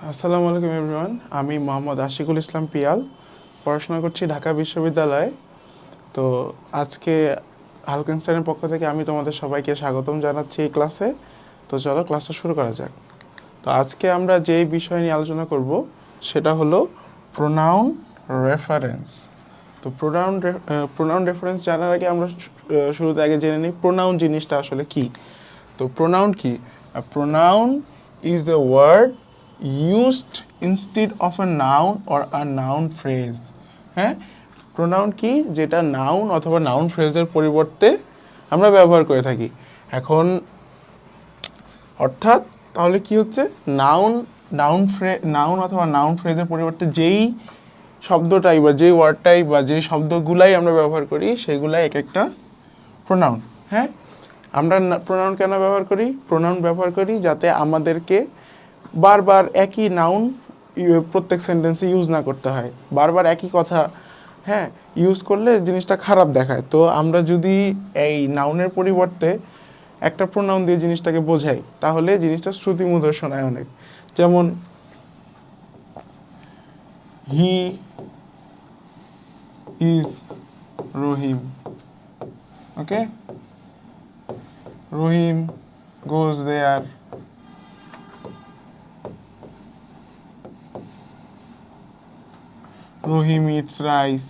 আসসালামু আলাইকুম এভরিওয়ান, আমি মোহাম্মদ আশিকুল ইসলাম পিয়াল, পড়াশোনা করছি ঢাকা বিশ্ববিদ্যালয়ে। তো আজকে হালকেনস্টাইনের পক্ষ থেকে আমি তোমাদের সবাইকে স্বাগতম জানাচ্ছি এই ক্লাসে। তো চলো ক্লাসটা শুরু করা যাক। তো আজকে আমরা যেই বিষয় নিয়ে আলোচনা করব সেটা হলো প্রোনাউন রেফারেন্স। তো প্রোনাউন রেফারেন্স জানার আগে আমরা শুরুতে আগে জেনে নিই প্রোনাউন জিনিসটা আসলে কি। তো প্রোনাউন কি? Pronoun is a word used instead of a noun or a noun phrase। হ্যাঁ, প্রোনাউন কি? যেটা নাউন অথবা নাউন ফ্রেজের পরিবর্তে আমরা ব্যবহার করে থাকি। এখন অর্থাৎ তাহলে কি হচ্ছে, নাউন অথবা নাউন ফ্রেজের পরিবর্তে যেই শব্দটাই বা যেই ওয়ার্ডটাই বা যেই শব্দগুলাই আমরা ব্যবহার করি সেগুলাই এক একটা প্রোনাউন। হ্যাঁ, আমরা প্রোনাউন কেন ব্যবহার করি? প্রোনাউন ব্যবহার করি যাতে আমাদেরকে বারবার একই নাউন প্রত্যেক সেন্টেন্সে ইউজ না করতে হয়। বারবার একই কথা ইউজ করলে জিনিসটা খারাপ দেখায়। তো আমরা যদি এই নাউনের পরিবর্তে একটা প্রোনাউন দিয়ে জিনিসটাকে বোঝাই তাহলে জিনিসটা শ্রুতিমধুর শোনায় অনেক। যেমন he is Rahim. Okay, Rahim goes there. Rahim eats rice.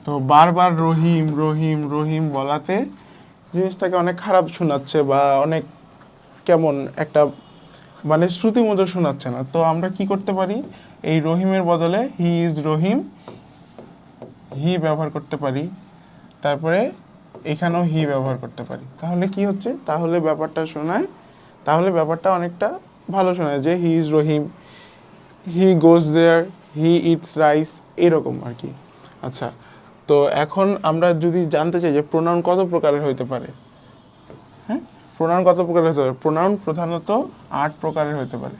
তো বারবার রহিম রহিম রহিম বলাতে জিনিসটাকে অনেক খারাপ শোনাচ্ছে বা অনেক কেমন একটা মানে শ্রুতিমধুর শোনাচ্ছে না। তো আমরা কি করতে পারি, এই রহিমের বদলে হি ইজ রহিম, হি ব্যবহার করতে পারি। তারপরে এখানেও হি ব্যবহার করতে পারি। তাহলে কি হচ্ছে, তাহলে ব্যাপারটা অনেকটা ভালো শোনায় যে he is Rahim, he goes there, he eats rice, এরকম আর কি। আচ্ছা, তো এখন আমরা যদি জানতে চাই যে প্রোনাউন কত প্রকারের হইতে পারে। হ্যাঁ, প্রোনাউন কত প্রকারের হতে পারে? প্রোনাউন প্রধানত 8 প্রকারের হতে পারে।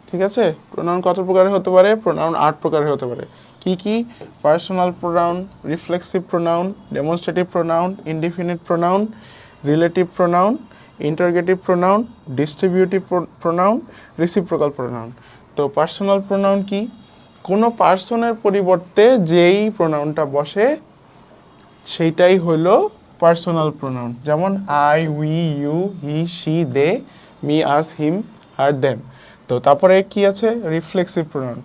ঠিক আছে, প্রোনাউন কত প্রকারের হতে পারে? প্রোনাউন 8 প্রকারের হতে পারে। কি কি? Personal pronoun, reflexive pronoun, demonstrative pronoun, indefinite pronoun, relative pronoun, interrogative pronoun, distributive pronoun, reciprocal pronoun. তো পার্সোনাল প্রোনাউন কি? কোনো পার্সনের পরিবর্তে যেই প্রোনাউনটা বসে সেইটাই হলো পার্সোনাল প্রোনাউন। যেমন I, we, you, he, she, they, me, us, him, her, them. তো তারপরে কি আছে? রিফ্লেক্সিভ প্রোনাউন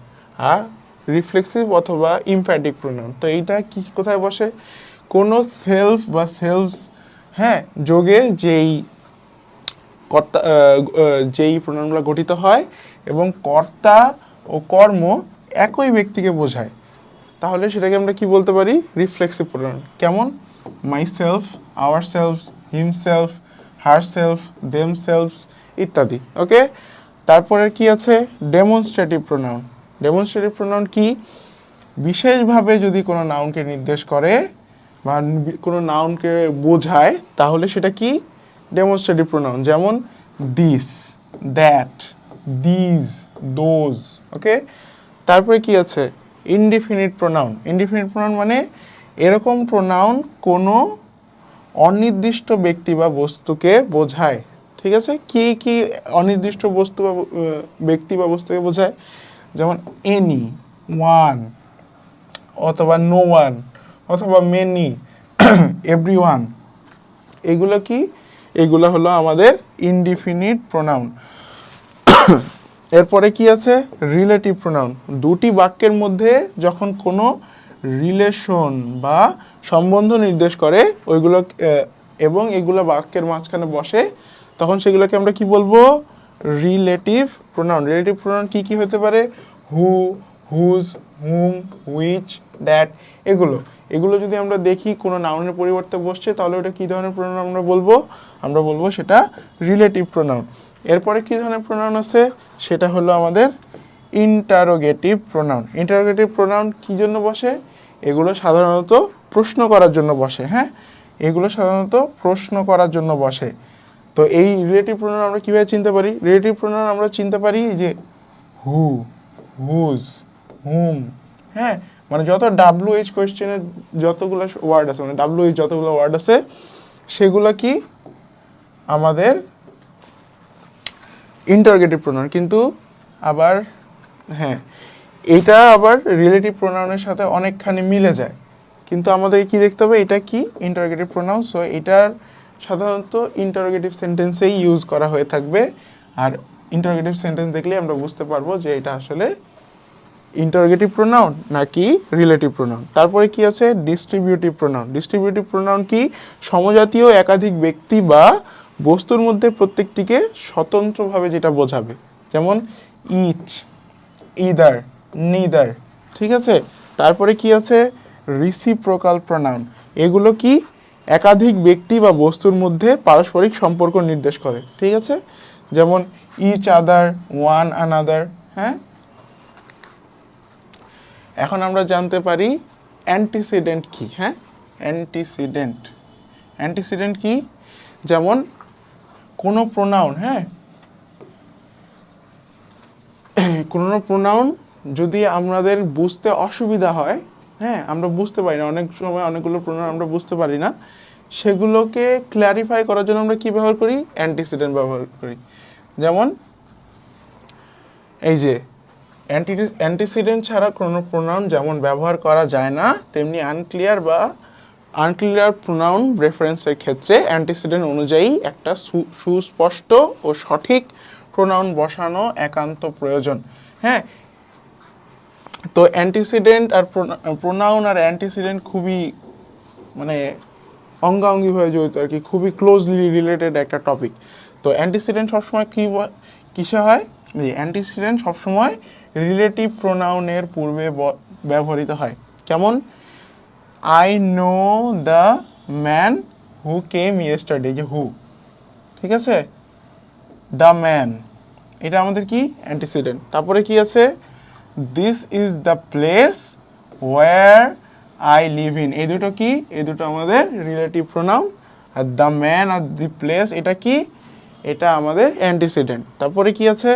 আর রিফ্লেক্সিভ অথবা ইমপ্যাটিক প্রোনাউন। তো এইটা কি কোথায় বসে? কোনো সেলফ বা সেলস যোগে যেই প্রোনাউনগুলো গঠিত হয় এবং কর্তা ও কর্ম একই ব্যক্তিকে বোঝায়, তাহলে সেটাকে আমরা কি বলতে পারি? Reflexive pronoun. কেমন? Myself, ourself, himself, herself, themselves ইত্যাদি। ওকে, তারপরে কি আছে? Demonstrative pronoun. ডেমনস্ট্রেটিভ প্রোনাউন কি? বিশেষভাবে যদি কোনো নাউনকে নির্দেশ করে বা কোনো নাউনকে বোঝায় তাহলে সেটা কি? Demonstrative pronoun. যেমন দিস, দ্যাট, দিজ, দোজ। ওকে, তারপরে কি আছে? Indefinite pronoun. ইনডিফিনিট প্রোনাউন মানে এরকম প্রোনাউন কোনো অনির্দিষ্ট ব্যক্তি বা বস্তুকে বোঝায়। ঠিক আছে, কি কি অনির্দিষ্ট বস্তু বা ব্যক্তি বা বস্তুকে বোঝায়? যেমন এনি, ওয়ান, অথবা নো ওয়ান, অথবা মেনি, এভরিওয়ান। এগুলো কি? এগুলো হলো আমাদের ইনডিফিনিট প্রোনাউন। এরপরে কি আছে? Relative pronoun. দুটি বাক্যের মধ্যে যখন কোনো রিলেশন বা সম্বন্ধ নির্দেশ করে ওইগুলো এবং এগুলো বাক্যের মাঝখানে বসে তখন সেগুলোকে আমরা কি বলবো? Relative pronoun. রিলেটিভ প্রোনাউন কি কি হতে পারে? হু, হুজ, হুম, হুইচ, দ্যাট। এগুলো যদি আমরা দেখি কোনো নাউনের পরিবর্তে বসছে তাহলে ওটা কী ধরনের প্রোনাউন আমরা বলবো সেটা রিলেটিভ প্রোনাউন। এরপরে কী ধরনের প্রোনাউন আছে? সেটা হলো আমাদের ইন্টারোগেটিভ প্রোনাউন। ইন্টারোগেটিভ প্রোনাউন কী জন্য বসে? এগুলো সাধারণত প্রশ্ন করার জন্য বসে। এগুলো সাধারণত প্রশ্ন করার জন্য বসে। তো এই রিলেটিভ প্রোনাউন আমরা কীভাবে চিনতে পারি? রিলেটিভ প্রোনাউন আমরা চিনতে পারি যে হু, হুজ, হুম। মানে যত WH কোয়েশ্চেনের যতগুলো ওয়ার্ড আছে, মানে WH যতগুলো ওয়ার্ড আছে সেগুলো কি আমাদের ইন্টারোগেটিভ প্রোনাউন। কিন্তু আবার হ্যাঁ, এটা আবার রিলেটিভ প্রোনাউনের সাথে অনেকখানি মিলে যায়, কিন্তু আমাদের কি দেখতে হবে এটা কি ইন্টারোগেটিভ প্রোনাউন। সো এটার সাধারণত ইন্টারোগেটিভ সেন্টেন্সেই ইউজ করা হয়ে থাকবে, আর ইন্টারোগেটিভ সেন্টেন্স দেখলে আমরা বুঝতে পারবো যে এটা আসলে ইন্টারোগেটিভ প্রোনাউন নাকি রিলেটিভ প্রোনাউন। তারপরে কি আছে ডিস্ট্রিবিউটিভ প্রোনাউন। ডিস্ট্রিবিউটিভ প্রোনাউন কি সমজাতীয় একাধিক ব্যক্তি বা বস্তুর মধ্যে প্রত্যেকটিকে স্বতন্ত্রভাবে যেটা বোঝাবে, যেমন ইচ, ইদার, নিদার, ঠিক আছে। তারপরে কি আছে রিসিপ্রোকাল প্রোনাউন। এগুলো কি একাধিক ব্যক্তি বা বস্তুর মধ্যে পারস্পরিক সম্পর্ক নির্দেশ করে, ঠিক আছে, যেমন ইচ আদার, ওয়ান আনাদার। হ্যাঁ, এখন আমরা জানতে পারি অ্যান্টিসিডেন্ট কি। হ্যাঁ, অ্যান্টিসিডেন্ট, অ্যান্টিসিডেন্ট কি, যেমন কোনো প্রোনাউন, হ্যাঁ কোনো প্রোনাউন যদি আমাদের বুঝতে অসুবিধা হয়, হ্যাঁ আমরা বুঝতে পারি না, অনেক সময় অনেকগুলো প্রোনাউন আমরা বুঝতে পারি না, সেগুলোকে ক্ল্যারিফাই করার জন্য আমরা কি ব্যবহার করি অ্যান্টিসিডেন্ট ব্যবহার করি। যেমন এই যে অ্যান্টিসিডেন্ট ছাড়া কোনো প্রোনাউন যেমন ব্যবহার করা যায় না, তেমনি আনক্লিয়ার প্রোনাউন রেফারেন্সের ক্ষেত্রে অ্যান্টিসিডেন্ট অনুযায়ী একটা সুস্পষ্ট ও সঠিক প্রোনাউন বসানো একান্ত প্রয়োজন। হ্যাঁ, তো অ্যান্টিসিডেন্ট আর প্রোনাউন আর অ্যান্টিসিডেন্ট খুবই মানে অঙ্গাঙ্গিভাবে জড়িত আর কি, খুবই ক্লোজলি রিলেটেড একটা টপিক। তো অ্যান্টিসিডেন্ট সবসময় কিসে হয়, অ্যান্টিসিডেন্ট সবসময় রিলেটিভ প্রোনাউনের পূর্বে ব্যবহৃত হয়। কেমন I know the man who came yesterday, যে হু, ঠিক আছে, দ্য ম্যান, এটা আমাদের কি অ্যান্টিসিডেন্ট। তারপরে কি আছে this is the place where I live in, এই দুটো কি, এই দুটো আমাদের রিলেটিভ প্রোনাউন। আর দ্য ম্যান আর দি প্লেস এটা কি, এটা আমাদের অ্যান্টিসিডেন্ট। তারপরে কি আছে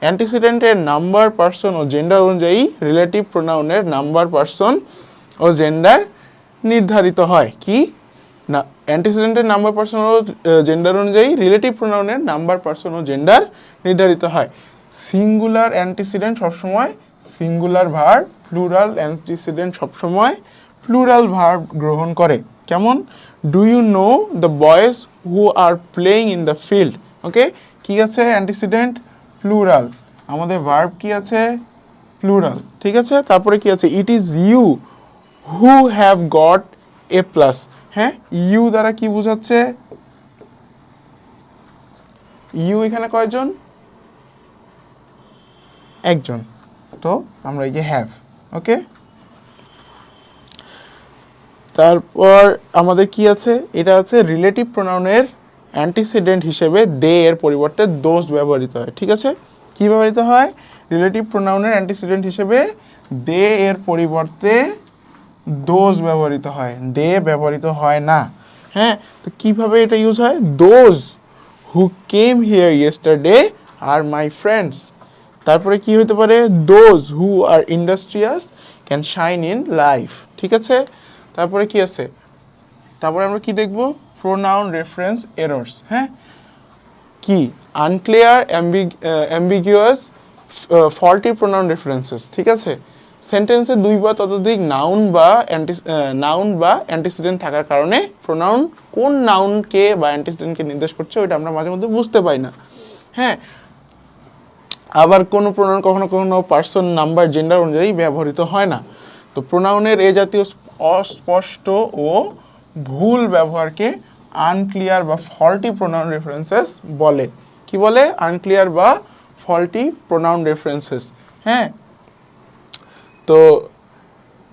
অ্যান্টিসিডেন্টের নাম্বার, পার্সন ও জেন্ডার অনুযায়ী রিলেটিভ প্রোনাউনের নাম্বার, পার্সন ও জেন্ডার নির্ধারিত হয়। কি না, অ্যান্টিসিডেন্টের নাম্বার, পার্সন ও জেন্ডার অনুযায়ী রিলেটিভ প্রোনাউনের নাম্বার, পার্সন ও জেন্ডার নির্ধারিত হয়। সিঙ্গুলার অ্যান্টিসিডেন্ট সবসময় সিঙ্গুলার ভার্ব, প্লুরাল অ্যান্টিসিডেন্ট সবসময় প্লুরাল ভার্ব গ্রহণ করে। কেমন do you know the boys who are playing in the field, okay, কি আছে অ্যান্টিসিডেন্ট প্লুরাল, আমাদের ভার্ব কি আছে প্লুরাল, ঠিক আছে। তারপরে কি আছে it is you who have got a plus. হ্যাঁ, ইউ দ্বারা কি বোঝাচ্ছে, ইউ এখানে কয়জন, একজন, তো আমরা এই যে হ্যাভ, ওকে। তারপর আমাদের কি আছে, এটা আছে রিলেটিভ প্রোনাউনের অ্যান্টিসিডেন্ট হিসেবে দে এর পরিবর্তে দোজ ব্যবহৃত হয়, ঠিক আছে। কি ব্যবহৃত হয়, রিলেটিভ প্রোনাউনের অ্যান্টিসিডেন্ট হিসেবে দে এর পরিবর্তে দোজ ব্যবহৃত হয়, দে ব্যবহৃত হয় না। হ্যাঁ, তো কিভাবে এটা ইউজ হয়, those who came here yesterday are my friends. তারপরে কি হতে পারে those who are industrious can shine in life, ঠিক আছে। তারপরে কি আছে, তারপরে আমরা কি দেখব প্রোনাউন রেফারেন্স এরর্স। হ্যাঁ, কি unclear, ambiguous, faulty pronoun references, ঠিক আছে। সেন্টেন্সে দুই বা ততোধিক নাউন বা অ্যান্টিসিডেন্ট থাকার কারণে প্রোনাউন কোন নাউনকে বা অ্যান্টিসিডেন্টকে নির্দেশ করছে ওইটা আমরা মাঝে মধ্যে বুঝতে পাই না। হ্যাঁ, আবার কোনো প্রোনাউন কখনো কখনো পার্সন, নাম্বার, জেন্ডার অনুযায়ী ব্যবহৃত হয় না। তো প্রোনাউনের এ জাতীয় অস্পষ্ট ও ভুল ব্যবহারকে আনক্লিয়ার বা ফল্টি প্রোনাউন রেফারেন্সেস বলে। কি বলে, আনক্লিয়ার বা ফল্টি প্রোনাউন রেফারেন্সেস। হ্যাঁ, তো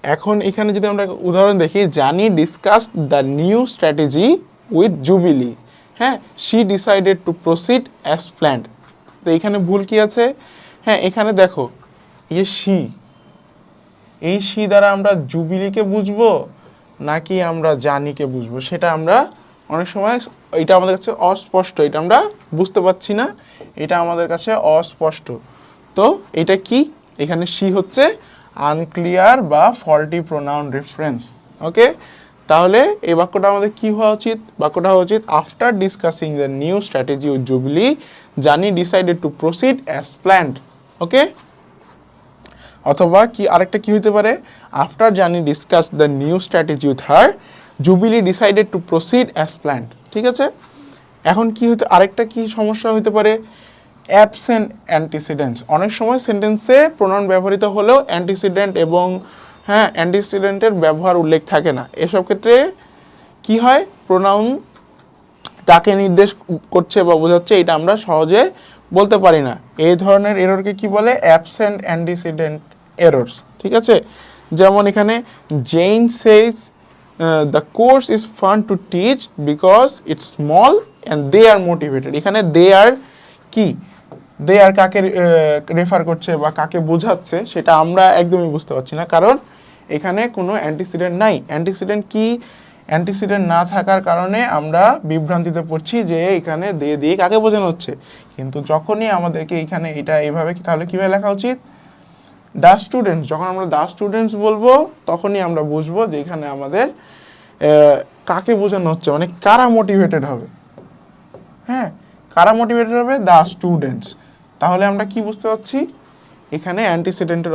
এখন এখানে যদি আমরা উদাহরণ দেখি, Janie discuss the new strategy with Jubilee. হ্যাঁ, she decided to proceed as planned. তো এখানে ভুল কি আছে, হ্যাঁ এখানে দেখো এই শি, এই শি দ্বারা আমরা জুবিলিকে বুঝবো নাকি আমরা জানিকে বুঝবো, সেটা আমরা অনেক সময় এটা আমাদের কাছে অস্পষ্ট, এটা আমরা বুঝতে পারছি না, এটা আমাদের কাছে অস্পষ্ট। তো এটা কি, এখানে শি হচ্ছে আনক্লিয়ার বা ফল্টি প্রোনাউন রেফারেন্স, ওকে। তাহলে এই বাক্যটা আমাদের কি হওয়া উচিত? বাক্যটা হওয়া উচিত after discussing the new strategy with Jubilee, Janie decided to proceed as planned. Okay, অথবা কি আরেকটা কি হতে পারে, after Janie discuss the new strategy with her, Jubilee decided to proceed as planned. ঠিক আছে, এখন কি হতে আরেকটা কি সমস্যা হতে পারে, অ্যাবসেন্ট অ্যান্টিসিডেন্টস। অনেক সময় সেন্টেন্সে প্রোনাউন ব্যবহৃত হলেও অ্যান্টিসিডেন্ট এবং অ্যান্টিসিডেন্টের ব্যবহার উল্লেখ থাকে না। এসব ক্ষেত্রে কি হয়, প্রোনাউন কাকে নির্দেশ করছে বা বোঝাচ্ছে এটা আমরা সহজে বলতে পারি না। এই ধরনের এররকে কি বলে, অ্যাবসেন্ট অ্যান্টিসিডেন্ট এররস। ঠিক আছে, যেমন এখানে Jane says the course is fun to teach because it's small and they are motivated. এখানে দে আর কি, দে আর কাকে রেফার করছে বা কাকে বোঝাচ্ছে সেটা আমরা একদমই বুঝতে পারছি না, কারণ এখানে কোনো অ্যান্টিসিডেন্ট নাই। অ্যান্টিসিডেন্ট কি, অ্যান্টিসিডেন্ট না থাকার কারণে আমরা বিভ্রান্তিতে পড়ছি যে এখানে দিয়ে কাকে বোঝানো হচ্ছে। কিন্তু যখনই আমাদেরকে এখানে এটা এইভাবে, তাহলে কীভাবে লেখা উচিত, দ্য স্টুডেন্টস। যখন আমরা দ্য স্টুডেন্টস বলবো তখনই আমরা বুঝবো যে এখানে আমাদের কাকে বোঝানো হচ্ছে, মানে কারা মোটিভেটেড হবে। হ্যাঁ, কারা মোটিভেটেড হবে, দ্য স্টুডেন্টস। তাহলে আমরা কি বুঝতে পারছি, এখানে অ্যান্টিসিডেন্টের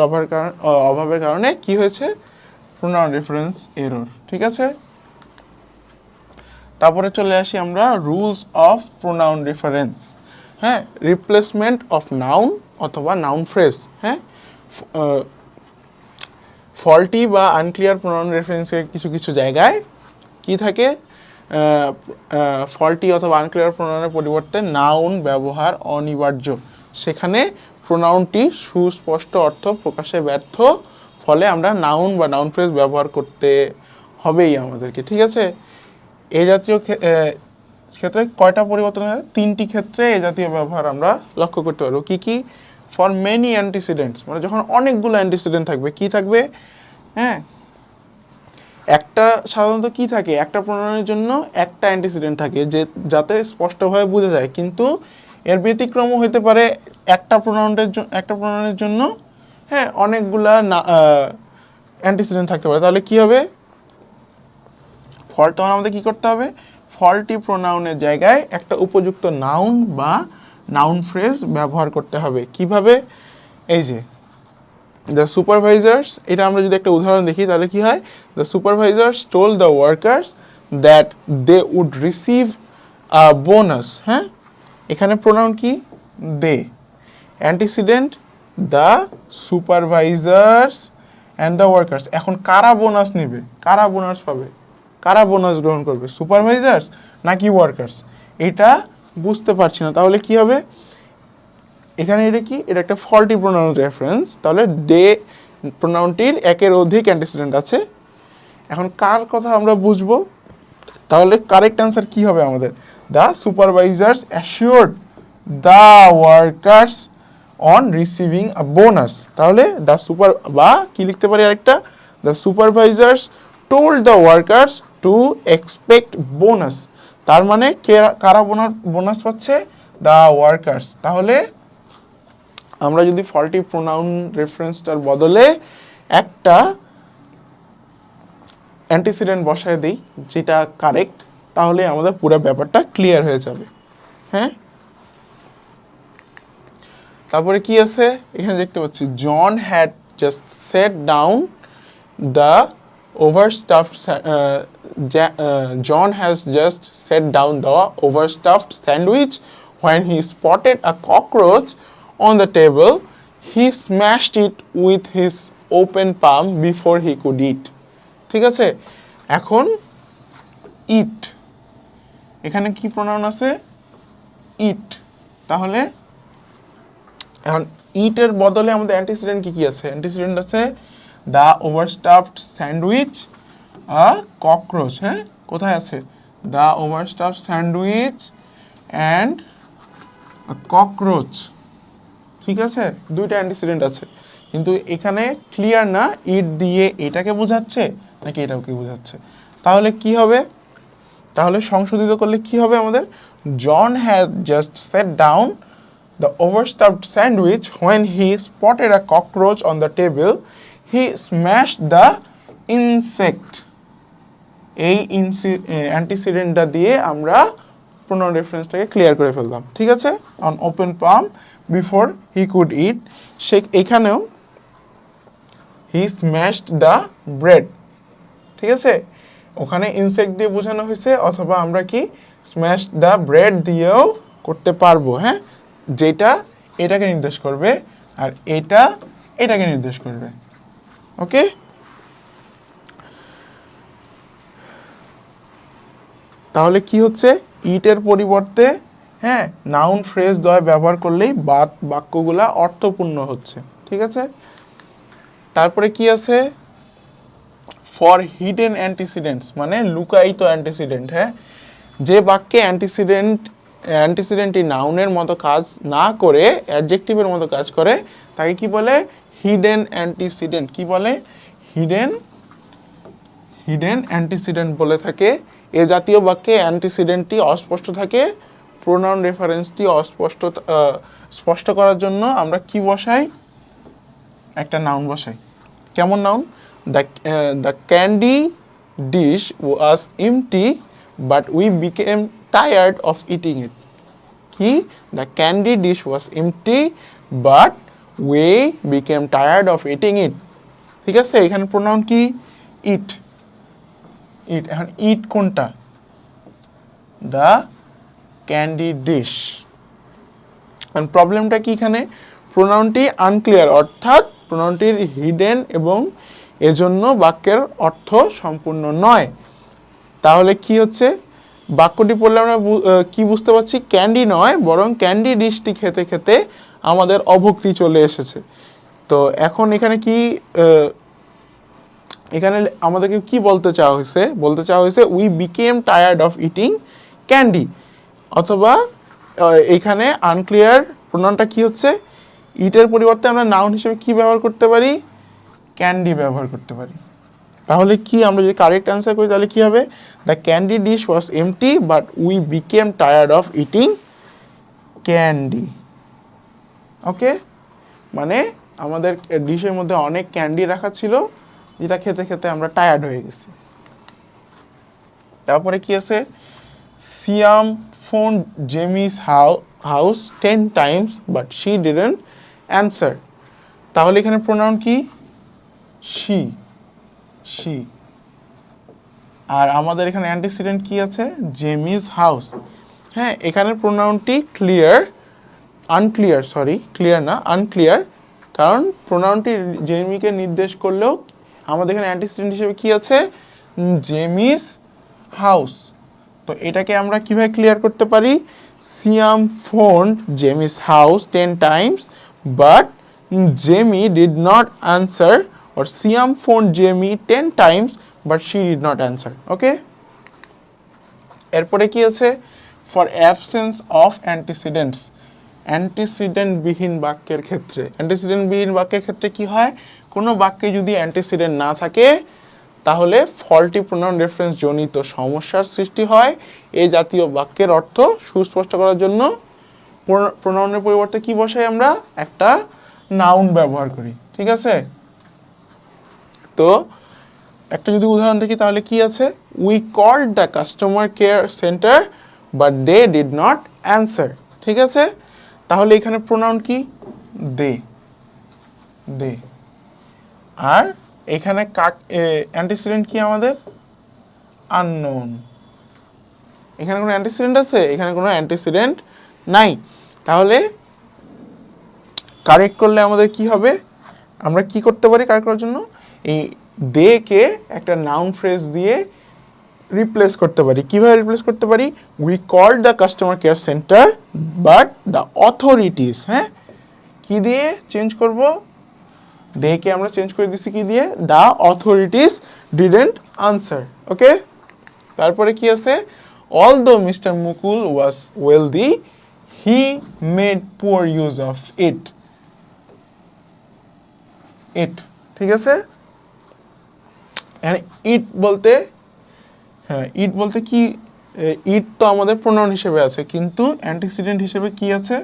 অভাবের কারণে কি হয়েছে, প্রোনাউন রেফারেন্স এরর। ঠিক আছে, তারপরে চলে আসি আমরা রুলস অফ প্রোনাউন রেফারেন্স। হ্যাঁ, রিপ্লেসমেন্ট অফ নাউন অথবা নাউন ফ্রেজ। হ্যাঁ, ফল্টি বা আনক্লিয়ার প্রোনাউন রেফারেন্সের কিছু কিছু জায়গায় কি থাকে, ফল্টি অথবা আনক্লিয়ার প্রোনাউনের পরিবর্তে নাউন ব্যবহার অনিবার্য। সেখানে প্রোনাউনটি সুস্পষ্ট অর্থ প্রকাশে ব্যর্থ, ফলে আমরা নাউন বা নাউন ফ্রেজ ব্যবহার করতে হবেই আমাদেরকে। ঠিক আছে, এই জাতীয় ক্ষেত্রে কয়টা পরিবর্তন হয়, 3টি ক্ষেত্রে এই জাতীয় ব্যবহার আমরা লক্ষ্য করতে পারবো। কি কি, ফর মেনি অ্যান্টিসিডেন্টস, মানে যখন অনেকগুলো অ্যান্টিসিডেন্ট থাকবে, কি থাকবে, হ্যাঁ, একটা সাধারণত কি থাকে, একটা প্রোনাউনের জন্য একটা অ্যান্টিসিডেন্ট থাকে যে যাতে স্পষ্টভাবে বোঝা যায়, কিন্তু এর ব্যতিক্রমও হতে পারে একটা প্রোনাউনের জন্য হ্যাঁ অনেকগুলা অ্যান্টিসিডেন্ট থাকতে পারে। তাহলে কি হবে, তখন আমাদের কি করতে হবে, ফল্টি প্রোনাউনের জায়গায় একটা উপযুক্ত নাউন বা নাউন ফ্রেজ ব্যবহার করতে হবে। কিভাবে, এই যে দ্য সুপারভাইজার্স, এটা আমরা যদি একটা উদাহরণ দেখি তাহলে কি হয়, the supervisors told the workers that they would receive a bonus. হ্যাঁ, এখানে প্রোনাউন কি, they, antecedent the supervisors and the workers. এখন কারা বোনাস নেবে, কারা বোনাস পাবে, কারা বোনাস গ্রহণ করবে, সুপারভাইজার্স নাকি ওয়ার্কার্স, এটা বুঝতে পারছি না। তাহলে কি হবে, এখানে এটা কি, এটা একটা ফল্টি প্রোনাউন রেফারেন্স। তাহলে দে প্রোনাউনটির একের অধিক অ্যান্টিসিডেন্ট আছে। এখন কার কথা আমরা বুঝবো, তাহলে কারেক্ট অ্যান্সার কি হবে আমাদের, the supervisors assured the workers on receiving a bonus. তাহলে দ্য সুপার বা কি লিখতে পারি আরেকটা, the supervisors told the workers to expect bonus. তার মানে কারা বোনাস পাচ্ছে, দ্য ওয়ার্কার্স। তাহলে আমরা যদি ফল্টি প্রোনাউন রেফারেন্সটার বদলে একটা অ্যান্টিসিডেন্ট বসায় দিই যেটা কারেক্ট, তাহলে আমাদের পুরো ব্যাপারটা ক্লিয়ার হয়ে যাবে। হ্যাঁ, তারপরে কি আছে, এখানে দেখতে পাচ্ছি John had just set down the overstuffed John has just set down the overstuffed sandwich when he spotted a cockroach on the table. He smashed it with his open palm before he could eat. ঠিক আছে, এখন eat, এখানে কি pronoun আছে, eat। তাহলে এখন ইটের বদলে আমাদের অ্যান্টিসিডেন্ট কি কি আছে, অ্যান্টিসিডেন্ট আছে দ্য ওভারস্টাফড স্যান্ডউইচ আ ককরোচ। হ্যাঁ, কোথায় আছে, দ্য ওভারস্টাফড স্যান্ডউইচ অ্যান্ড ককরোচ। ঠিক আছে, দুইটা অ্যান্টিসিডেন্ট আছে, কিন্তু এখানে ক্লিয়ার না ইট দিয়ে এটাকে বোঝাচ্ছে নাকি এটাকে বোঝাচ্ছে। তাহলে কি হবে, তাহলে সংশোধিত করলে কি হবে আমাদের, John had just set down the overstuffed sandwich when he spotted a cockroach on the table. He smashed the insect. এই অ্যান্টিসিডেন্টটা দিয়ে আমরা প্রোনাউন রেফারেন্সটাকে ক্লিয়ার করে ফেললাম, ঠিক আছে। On open palm before he could eat, সে এখানেও হি স্ম্যাশড দ্য ব্রেড, ঠিক আছে। ওখানে ইনসেক্ট দিয়ে বোঝানো হয়েছে, অথবা আমরা কি স্ম্যাশ দ্য ব্রেড দিয়েও করতে পারবো, হ্যাঁ, যেটা এটাকে নির্দেশ করবে আর এটা এটাকে নির্দেশ করবে, ওকে। তাহলে কি হচ্ছে, ইটের পরিবর্তে হ্যাঁ নাউন ফ্রেজ দ্বয় ব্যবহার করলেই বাক্যগুলা অর্থপূর্ণ হচ্ছে, ঠিক আছে। তারপরে কি আছে, ফর হিডেন অ্যান্টিসিডেন্টস মানে লুকায়িত অ্যান্টিসিডেন্ট, হ্যাঁ, যে বাক্যে অ্যান্টিসিডেন্টই নাউনের মতো কাজ না করে অ্যাডজেক্টিভের মতো কাজ করে তাকে কি বলে, হিডেন অ্যান্টিসিডেন্ট। কি বলে, হিডেন অ্যান্টিসিডেন্ট বলে থাকে। এ জাতীয় বাক্যে অ্যান্টিসিডেন্টটি অস্পষ্ট থাকে, প্রোনাউন রেফারেন্সটি স্পষ্ট করার জন্য আমরা কি বসাই, একটা নাউন বসাই। কেমন noun, the candy dish was empty but we became tired of eating it. কি, the candy dish was empty but we became tired of eating it, ঠিক আছে। এখানে প্রোনাউন কি, ইট। এখন ইট কোনটা, দ্য ক্যান্ডি ডিশ। প্রবলেমটা কি, এখানে প্রোনাউনটি আনক্লিয়ার, অর্থাৎ প্রোনাউনটির হিডেন এবং এজন্য বাক্যের অর্থ সম্পূর্ণ নয়। তাহলে কি হচ্ছে, বাক্যটি পড়লে আমরা কি বুঝতে পারছি, ক্যান্ডি নয় বরং ক্যান্ডি ডিশটি খেতে খেতে আমাদের অভুক্তি চলে এসেছে। তো এখন এখানে কি, এখানে আমাদেরকে কি বলতে চাওয়া হয়েছে, we became tired of eating candy, অথবা এখানে আনক্লিয়ার প্রোনাউনটা কি হচ্ছে, ইটের পরিবর্তে আমরা নাউন হিসেবে কি ব্যবহার করতে পারি, ক্যান্ডি ব্যবহার করতে পারি। তাহলে কি, আমরা যদি কারেক্ট অ্যান্সার করি তাহলে কি হবে, the candy dish was empty but we became tired of eating candy, okay. মানে আমাদের ডিশের মধ্যে অনেক ক্যান্ডি রাখা ছিল, যেটা খেতে খেতে আমরা টায়ার্ড হয়ে গেছি। তারপরে কি আছে, Siam phone Jamie's house 10 times but she didn't answer. তাহলে এখানে প্রোনাউন কি, শি। আর আমাদের এখানে অ্যান্টিসিডেন্ট কি আছে, জেমিস হাউস, হ্যাঁ। এখানে প্রোনাউনটি আনক্লিয়ার, কারণ প্রোনাউনটি জেমিকে নির্দেশ করলেও আমাদের এখানে অ্যান্টিসিডেন্ট হিসেবে কি আছে, জেমিস হাউস। তো এটাকে আমরা কিভাবে ক্লিয়ার করতে পারি, Siam phone Jamie's house 10 times but Jamie did not answer, or Siam phoned Jamie 10 times but she did not answer, okay। এরপরে কি আছে, for absence of antecedents, antecedent বিহীন বাক্যের ক্ষেত্রে কি হয়, কোনো বাক্যে যদি অ্যান্টিসিডেন্ট না থাকে তাহলে ফল্টি প্রোনাউন রেফারেন্স জনিত সমস্যার সৃষ্টি হয়। এই জাতীয় বাক্যের অর্থ সুস্পষ্ট করার জন্য প্রোনাউনের পরিবর্তে কি বসাই, আমরা একটা নাউন ব্যবহার করি, ঠিক আছে। তো একটা যদি উদাহরণ দেখি তাহলে কি আছে, we called the customer care centre but they did not answer, ঠিক আছে। তাহলে এখানে প্রোনাউন কি, দে। আর এখানে অ্যান্টিসিডেন্ট কি আমাদের, আননোন। এখানে কোনো অ্যান্টিসিডেন্ট আছে, এখানে কোনো অ্যান্টিসিডেন্ট নাই। তাহলে কারেক্ট করলে আমাদের কি হবে, আমরা কি করতে পারি কারেক্ট করার জন্য, এই দে কে একটা নাউন ফ্রেজ দিয়ে রিপ্লেস করতে পারি। কিভাবে রিপ্লেস করতে পারি, we called the customer care centre but the authorities, হ্যাঁ, কি দিয়ে চেঞ্জ করব, দে কে আমরা চেঞ্জ করে দিচ্ছি কি দিয়ে, দ্য অথরিটিস ডিডন্ট আনসার, ওকে। তারপরে কি আছে, although mister Mukul was wealthy he made poor use of it, ঠিক আছে। ইট বলতে, হ্যাঁ, ইট বলতে কি, ইট তো আমাদের প্রোনাউন হিসেবে আছে, কিন্তু অ্যান্টিসিডেন্ট হিসেবে কি আছে,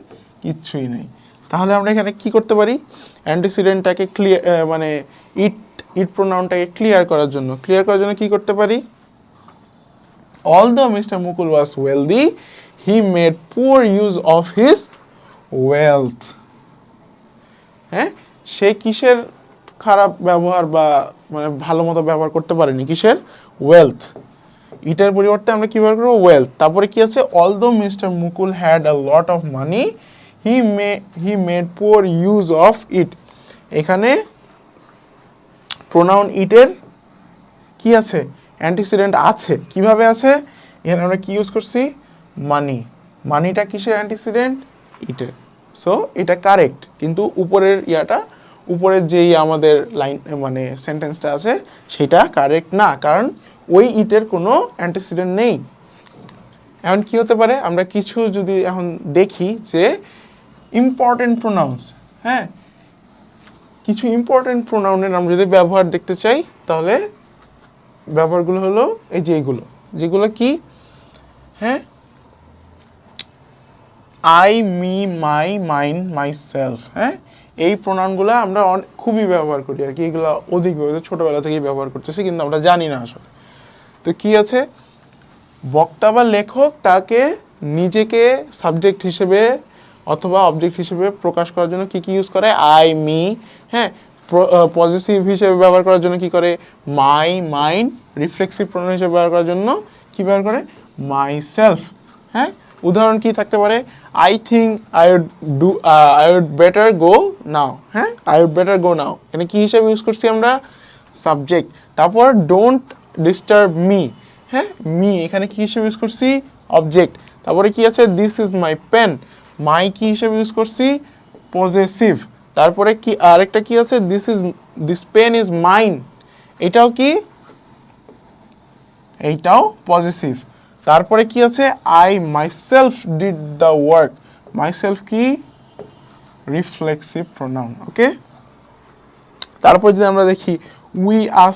কিচ্ছুই নেই। তাহলে আমরা এখানে কি করতে পারি, অ্যান্টিসিডেন্টটাকে ক্লিয়ার, মানে ইট প্রোনাউনটাকে ক্লিয়ার করার জন্য কি করতে পারি, Although Mr. Mukul was wealthy, he made poor use of his wealth. হ্যাঁ, সে কিসের খারাপ ব্যবহার বা মানে ভালো মতো ব্যবহার করতে পারেনি, কিসের? ওয়েলথ। এটার পরিবর্তে আমরা কি ব্যবহার করবো? ওয়েলথ। তারপরে কি আছে? Although Mr. Mukul had a lot of money, he made poor use of it. এখানে প্রোনাউন ইটের কি আছে? অ্যান্টিসিডেন্ট আছে। কিভাবে আছে? এখানে আমরা কি ইউজ করছি? মানি। মানিটা কিসের অ্যান্টিসিডেন্ট? ইটের। সো এটা কারেক্ট, কিন্তু উপরের উপরের যেই আমাদের লাইন মানে সেন্টেন্সটা আছে সেটা কারেক্ট না, কারণ ওই ইটের কোনো অ্যান্টিসিডেন্ট নেই। এখন কি হতে পারে? আমরা কিছু যদি এখন দেখি যে ইম্পর্টেন্ট প্রোনাউন্স, হ্যাঁ, কিছু ইম্পর্টেন্ট প্রোনাউনের আমরা যদি ব্যবহার দেখতে চাই, তাহলে ব্যবহারগুলো হলো এই যে এইগুলো, যেগুলো কি, হ্যাঁ, I, me, my, mine, my self, হ্যাঁ, এই প্রোনাউনগুলো আমরা খুবই ব্যবহার করি আর কি। এগুলো অধিকভাবে ছোটোবেলা থেকেই ব্যবহার করতেছি, কিন্তু আমরা জানি না আসলে। তো কি আছে? বক্তা বা লেখক তাকে নিজেকে সাবজেক্ট হিসেবে অথবা অবজেক্ট হিসেবে প্রকাশ করার জন্য কি কি ইউজ করে? আই, মি, হ্যাঁ। পজিটিভ হিসেবে ব্যবহার করার জন্য কি করে? মাই, মাইন। রিফ্লেক্সিভ প্রোনাউন হিসেবে ব্যবহার করার জন্য কি ব্যবহার করে? মাই সেলফ, হ্যাঁ। উদাহরণ কি থাকতে পারে? I think I would better go now, হ্যাঁ, I would better go now. এখানে কি হিসেবে ইউজ করছি আমরা? সাবজেক্ট। তারপর ডোন্ট ডিস্টার্ব মি, হ্যাঁ, মি এখানে কি হিসেবে ইউজ করছি? অবজেক্ট। তারপরে কি আছে? This is my pen, my কি হিসেবে ইউজ করছি? পজেসিভ। তারপরে কি আরেকটা কি আছে? দিস পেন ইজ মাইন, এটাও কি? এইটাও পজেসিভ। তারপরে কি আছে? I myself did the work, myself কি? রিফ্লেক্সিভ প্রোনাউন, ওকে। তারপর যদি আমরা দেখি উই আস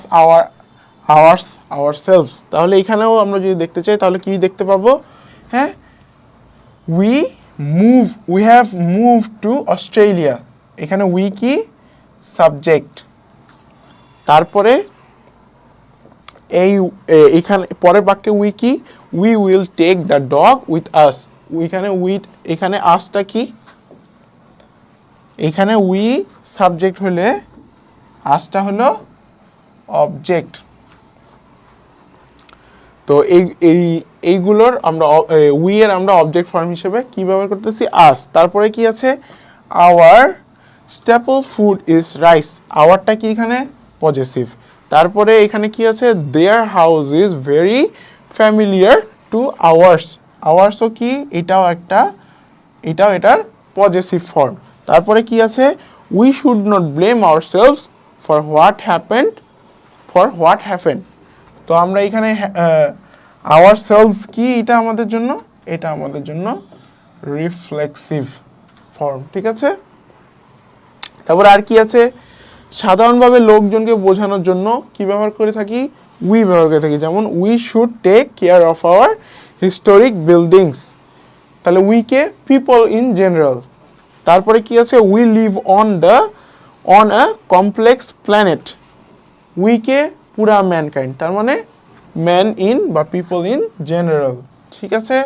আওয়ারসেলভস, তাহলে এখানেও আমরা যদি দেখতে চাই তাহলে কি দেখতে পাবো? হ্যাঁ, we have move to Australia, এখানে উই কি? সাবজেক্ট। তারপরে এখানে পরের বাক্যে উই কি? We will take the dog with us, এখানে আসটা কি? এখানে উই সাবজেক্ট হলে আসটা হলো অবজেক্ট। তো এইগুলোর আমরা উই এর আমরা অবজেক্ট ফর্ম হিসেবে কি ব্যবহার করতেছি? আস। তারপরে কি আছে? Our staple food is rice, আওয়ারটা কি এখানে? পজেসিভ। তারপরে এখানে কি আছে? Their house is very familiar to ours, আওয়ার্সও কি? এটাও এটার পজেসিভ ফর্ম। তারপরে কি আছে? We should not blame ourselves for what happened, তো আমরা এখানে আওয়ারসেলভস কি? এটা আমাদের জন্য রিফ্লেক্সিভ ফর্ম, ঠিক আছে। তারপর আর কি আছে? সাধারণভাবে লোকজনকে বোঝানোর জন্য কি ব্যবহার করে থাকি? উই ব্যবহার করে থাকি, যেমন we should take care of our historic buildings, তাহলে উই কে? People in general. তারপরে কি আছে? We live on a complex planet, we কে? পুরা ম্যানকাইন্ড, তার মানে ম্যান ইন বা পিপল ইন জেনারেল, ঠিক আছে।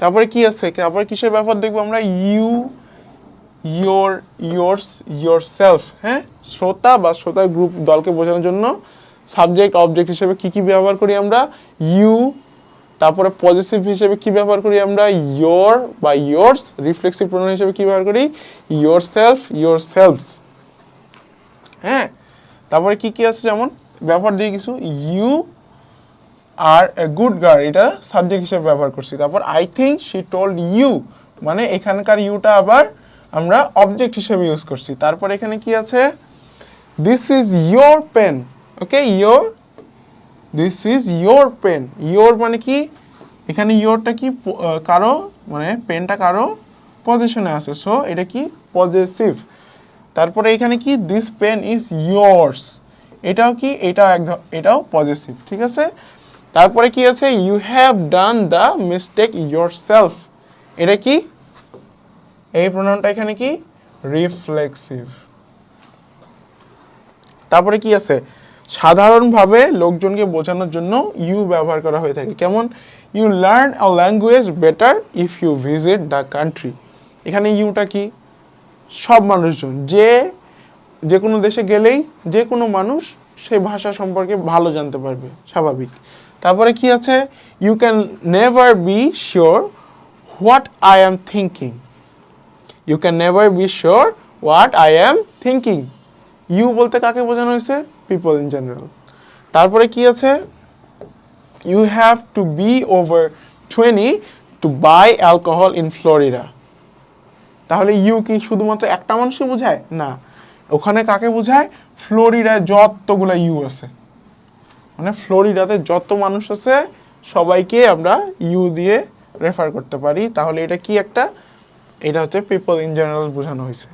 তারপরে কি আছে? তারপরে কিসের ব্যাপার দেখবো আমরা? yourself, হ্যাঁ, শ্রোতা বা শ্রোতার গ্রুপ দলকে বোঝানোর জন্য সাবজেক্ট অবজেক্ট হিসেবে কি ব্যবহার করি আমরা? ইউ। তারপরে পজিটিভ হিসেবে কি ব্যবহার করি আমরা? ইয়োর বা ইয়োর্স। রিফ্লেক্সিভ প্রোনাউন হিসেবে কি ব্যবহার করি? yourselves, হ্যাঁ। তারপরে কি আছে? যেমন ব্যবহার দিয়ে কিছু, you are a good girl, এটা সাবজেক্ট হিসেবে ব্যবহার করছি। তারপর I think she told you, মানে এখানকার ইউটা আবার আমরা অবজেক্ট হিসেবে ইউজ করছি। তারপর এখানে কি আছে? This is your pen, okay, this is your pen, your মানে কি? এখানে ইয়োরটা কি? কারো, মানে পেনটা কারো পজিশনে আছে, সো এটা কি? পজেসিভ। তারপরে এখানে কি? দিস পেন ইজ ইয়োর্স, এটাও কি? এটাও পজেসিভ, ঠিক আছে। তারপরে কি আছে? You have done the mistake yourself, এটা কি? এই প্রোনাউনটা এখানে কি? রিফ্লেক্সিভ। তারপরে কি আছে? সাধারণভাবে লোকজনকে বোঝানোর জন্য ইউ ব্যবহার করা হয়ে থাকে। কেমন? You learn a language better if you visit the country. এখানে ইউটা কি? সব মানুষজন, যে কোনো দেশে গেলেই যে কোনো মানুষ সেই ভাষা সম্পর্কে ভালো জানতে পারবে, স্বাভাবিক। তারপরে কি আছে? You can never be sure what I am thinking. You can never be sure what I am thinking. You বলতে কাকে বোঝানো হয়েছে? People in general. তারপরে কি আছে? You have to be over 20 to buy alcohol in Florida. তাহলে you কি শুধুমাত্র একটা মানুষকে বোঝায়? না, ওখানে কাকে বোঝায়? ফ্লোরিডায় যতগুলো ইউ আছে, মানে ফ্লোরিডাতে যত মানুষ আছে সবাইকে আমরা ইউ দিয়ে রেফার করতে পারি। তাহলে এটা কি একটা? এটা হচ্ছে পিপল ইন জেনারেল বোঝানো হয়েছে।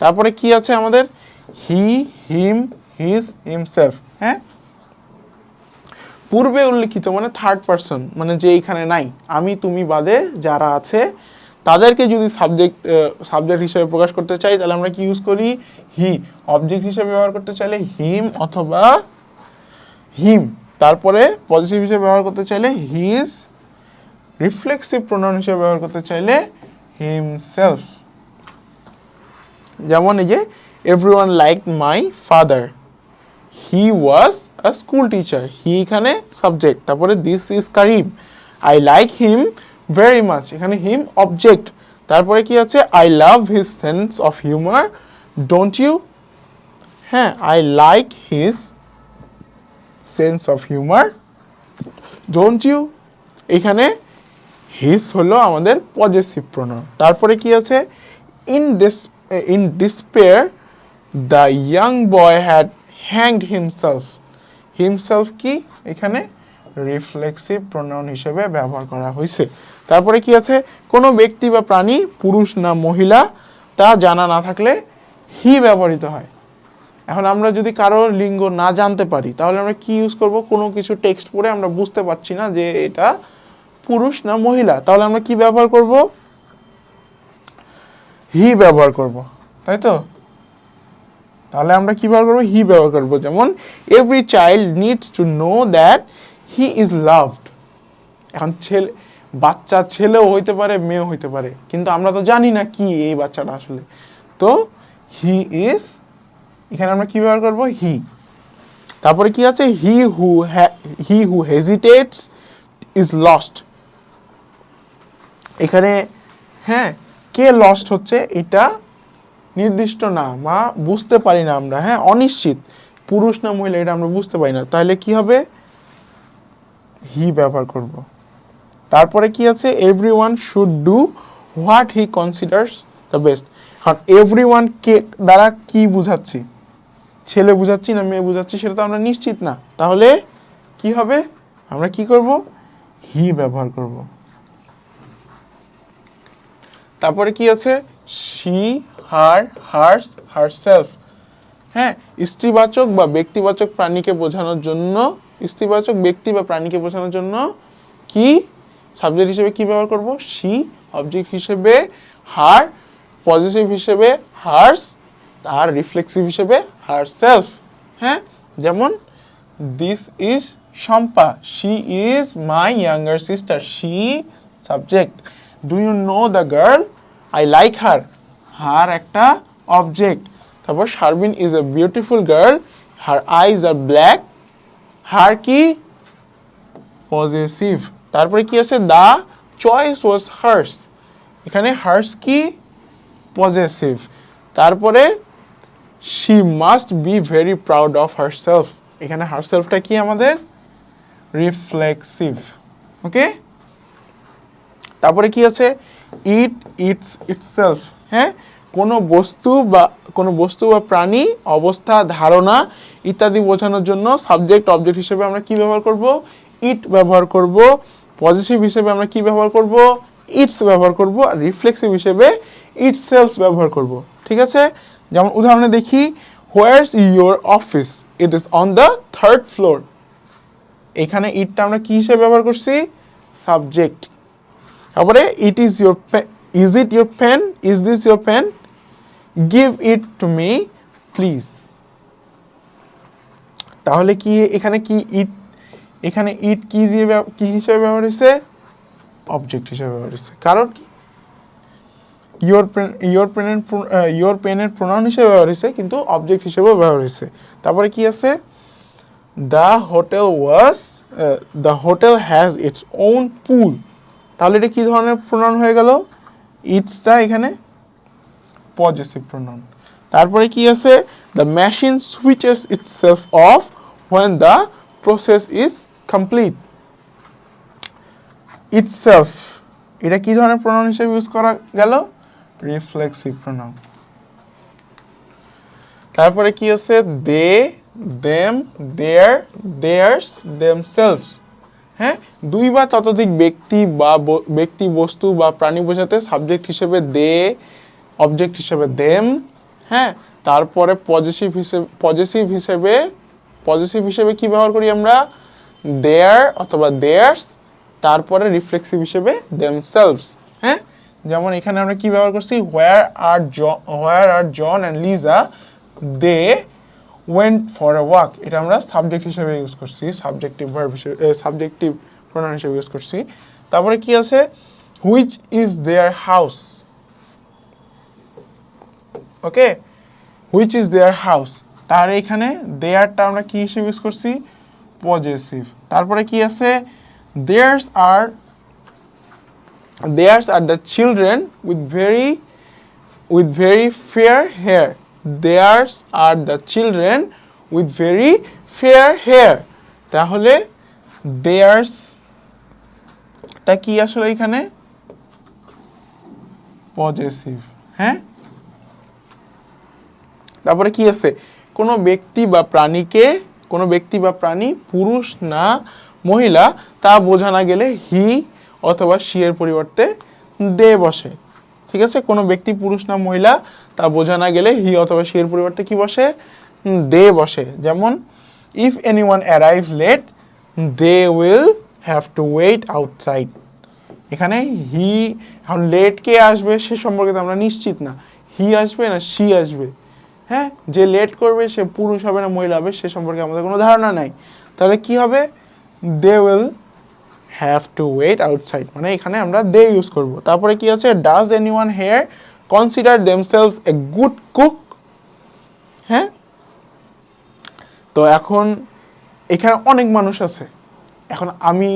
তারপরে কি আছে আমাদের? হি, হিম, হিজ, হিমসেলফ। হ্যাঁ, পূর্বে উল্লিখিত মানে থার্ড পারসন, মানে যে এইখানে নাই, আমি তুমি বাদে যারা আছে তাদেরকে যদি সাবজেক্ট হিসেবে প্রকাশ করতে চাই তাহলে আমরা কি ইউজ করি? হি। অবজেক্ট হিসেবে ব্যবহার করতে চাইলে হিম অথবা হিম। তারপরে পজিটিভ হিসেবে ব্যবহার করতে চাইলে হিজ। রিফ্লেক্সিভ প্রোনাউন হিসেবে ব্যবহার করতে চাইলে হিমসেলফ। যেমন এই যে everyone liked my father, he was a school teacher. He এখানে সাবজেক্ট। তারপরে this is Karim, I like him very much, এখানে হিম অবজেক্ট। তারপরে কি আছে? I love his sense of humour, don't you? হ্যাঁ, I like his sense of humour, don't you? এখানে his হলো আমাদের পজেসিভ প্রোনাউন। তারপরে কি আছে? In despair the young boy had hanged himself. Himself কি? এখানে রিফ্লেক্সিভ প্রোনাউন হিসেবে ব্যবহার করা হয়েছে। তারপরে কি আছে? কোনো ব্যক্তি বা প্রাণী পুরুষ না মহিলা তা জানা না থাকলে হি ব্যবহৃত হয়। এখন আমরা যদি কারোর লিঙ্গ না জানতে পারি তাহলে আমরা কি ইউজ করব? কোনো কিছু টেক্সট পড়ে আমরা বুঝতে পারছি না যে এটা পুরুষ না মহিলা, তাহলে আমরা কি ব্যবহার করব? হি ব্যবহার করব, তাই তো? তাহলে আমরা কি ব্যবহার করব? হি ব্যবহার করব। যেমন every child needs to know that he is loved. এখন বাচ্চা ছেলেও হইতে পারে, মেয়েও হইতে পারে, কিন্তু আমরা তো জানি না কি এই বাচ্চাটা আসলে। তো হি ইজ, এখানে আমরা কি ব্যবহার করব? হি। তারপরে কি আছে? হি হু হেজিটেটস ইজ লস্ট। এখানে হ্যাঁ, কে লস্ট হচ্ছে এটা নির্দিষ্ট না, বা বুঝতে পারি না আমরা। হ্যাঁ, অনিশ্চিত, পুরুষ না মহিলা এটা আমরা বুঝতে পারি না, তাহলে কি হবে? হি ব্যবহার করব। তারপরে কি আছে? Everyone should do what he considers the best. এখন এভরিওয়ান কে দ্বারা কি বুঝাচ্ছি? ছেলে বুঝাচ্ছি না মেয়ে বুঝাচ্ছি সেটা তো আমরা নিশ্চিত না, তাহলে কি হবে? আমরা কি করব? হি ব্যবহার করব। তারপরে কি আছে? She, her, hers, herself. হ্যাঁ, স্ত্রীবাচক বা ব্যক্তিবাচক প্রাণীকে বোঝানোর জন্য, স্ত্রীবাচক ব্যক্তি বা প্রাণীকে বোঝানোর জন্য কি সাবজেক্ট হিসেবে কি ব্যবহার করব? শি। অবজেক্ট হিসেবে হার, পজিটিভ হিসেবে হার্স, আর রিফ্লেক্সিভ হিসেবে হারসেলফ। হ্যাঁ, যেমন this is Shampa, she is my younger sister. She subject. Do you know the girl, I like her, her একটা অবজেক্ট। তারপর Sharmin is a beautiful girl, her eyes are black, her কি? Possessive. তারপরে কি আছে? The choice was hers, এখানে hers কি? Possessive. তারপরে she must be very proud of herself, এখানে হারসেলফটা কি আমাদের? রিফ্লেক্সিভ। ওকে, তারপরে কি আছে? ইট ইটস ইটসেলফ। হ্যাঁ, কোনো বস্তু বা প্রাণী, অবস্থা, ধারণা ইত্যাদি বোঝানোর জন্য সাবজেক্ট অবজেক্ট হিসেবে আমরা কি ব্যবহার করব? ইট ব্যবহার করব। পজিটিভ হিসেবে আমরা কি ব্যবহার করব? ইটস ব্যবহার করব। আর রিফ্লেক্সিভ হিসেবে ইটসেলফ ব্যবহার করব। ঠিক আছে, যেমন উদাহরণে দেখি, where's your office, it is on the 3rd floor. এখানে ইটটা আমরা কি হিসেবে ব্যবহার করছি? সাবজেক্ট। তারপরে it is your pen, is it your pen, is this your pen, give it to me please. তাহলে কি এখানে কি ইট, এখানে ইট কি দিয়ে কি হিসেবে ব্যবহার হয়েছে? অবজেক্ট হিসেবে ব্যবহার হয়েছে। কারণ ইয়োর পেনের প্রোনাউন হিসেবে ব্যবহার হয়েছে, কিন্তু অবজেক্ট হিসেবেও ব্যবহার হয়েছে। তারপরে কি আছে? The hotel has its own pool. তাহলে এটা কি ধরনের প্রোনাউন হয়ে গেল? ইটসটা এখানে পজেসিভ প্রোনাউন। তারপরে কি আছে? The machine switches itself of when the process is complete. itself এটা কি ধরনের প্রোনাউন হিসেবে ইউজ করা গেল? Reflexive pronoun. তারপরে কি আছে? দে, দেম, দেয়ার, দেয়ার্স, দেমসেলভস। হ্যাঁ, দুই বা ততোধিক ব্যক্তি বা ব্যক্তি, বস্তু বা প্রাণী বোঝাতে সাবজেক্ট হিসেবে দে, অবজেক্ট হিসেবে দেম। হ্যাঁ, তারপরে পজেসিভ হিসেবে কি ব্যবহার করি আমরা? দেয়ার অথবা দেয়ার্স। তারপরে রিফ্লেক্সিভ হিসেবে দেমসেলভস। হ্যাঁ, যেমন এখানে আমরা কি ব্যবহার করছি? Where are John and Liza they went for a walk. এটা আমরা সাবজেক্ট হিসেবে ইউজ করছি, সাবজেক্টিভ ভার্ব হিসেবে, সাবজেক্টিভ প্রোনাউন হিসেবে ইউজ করছি। তারপরে কি আছে? Which is their house. Okay, which is their house. তার এখানে দেয়ারটা আমরা কি হিসেবে ইউজ করছি? পজেসিভ। তারপরে কি আছে? Theirs are the children with very fair hair. Theirs are the children with very fair hair. তাহলে দেয়ার্সটা কি আসলে এখানে? পজেসিভ। হ্যাঁ, তারপরে কি আছে? কোনো ব্যক্তি বা প্রাণী পুরুষ না মহিলা তা বোঝা না গেলে হি অথবা শি এর পরিবর্তে দে বসে। ঠিক আছে, কোনো ব্যক্তি পুরুষ না মহিলা তা বোঝা না গেলে হি অথবা শি এর পরিবর্তে কি বসে? দে বসে। যেমন if anyone arrives late they will have to wait outside. এখানে হি, এখন লেট কে আসবে সে সম্পর্কে তো আমরা নিশ্চিত না, হি আসবে না শি আসবে। হ্যাঁ, যে লেট করবে সে পুরুষ হবে না মহিলা হবে সে সম্পর্কে আমাদের কোনো ধারণা নাই। তাহলে কি হবে? They will have to wait outside, মানে এখানে আমরা দে ইউজ করব। তারপরে কি আছে? Does anyone here consider themselves a good cook. হ্যাঁ, তো এখন এখানে অনেক মানুষ আছে, এখন আমি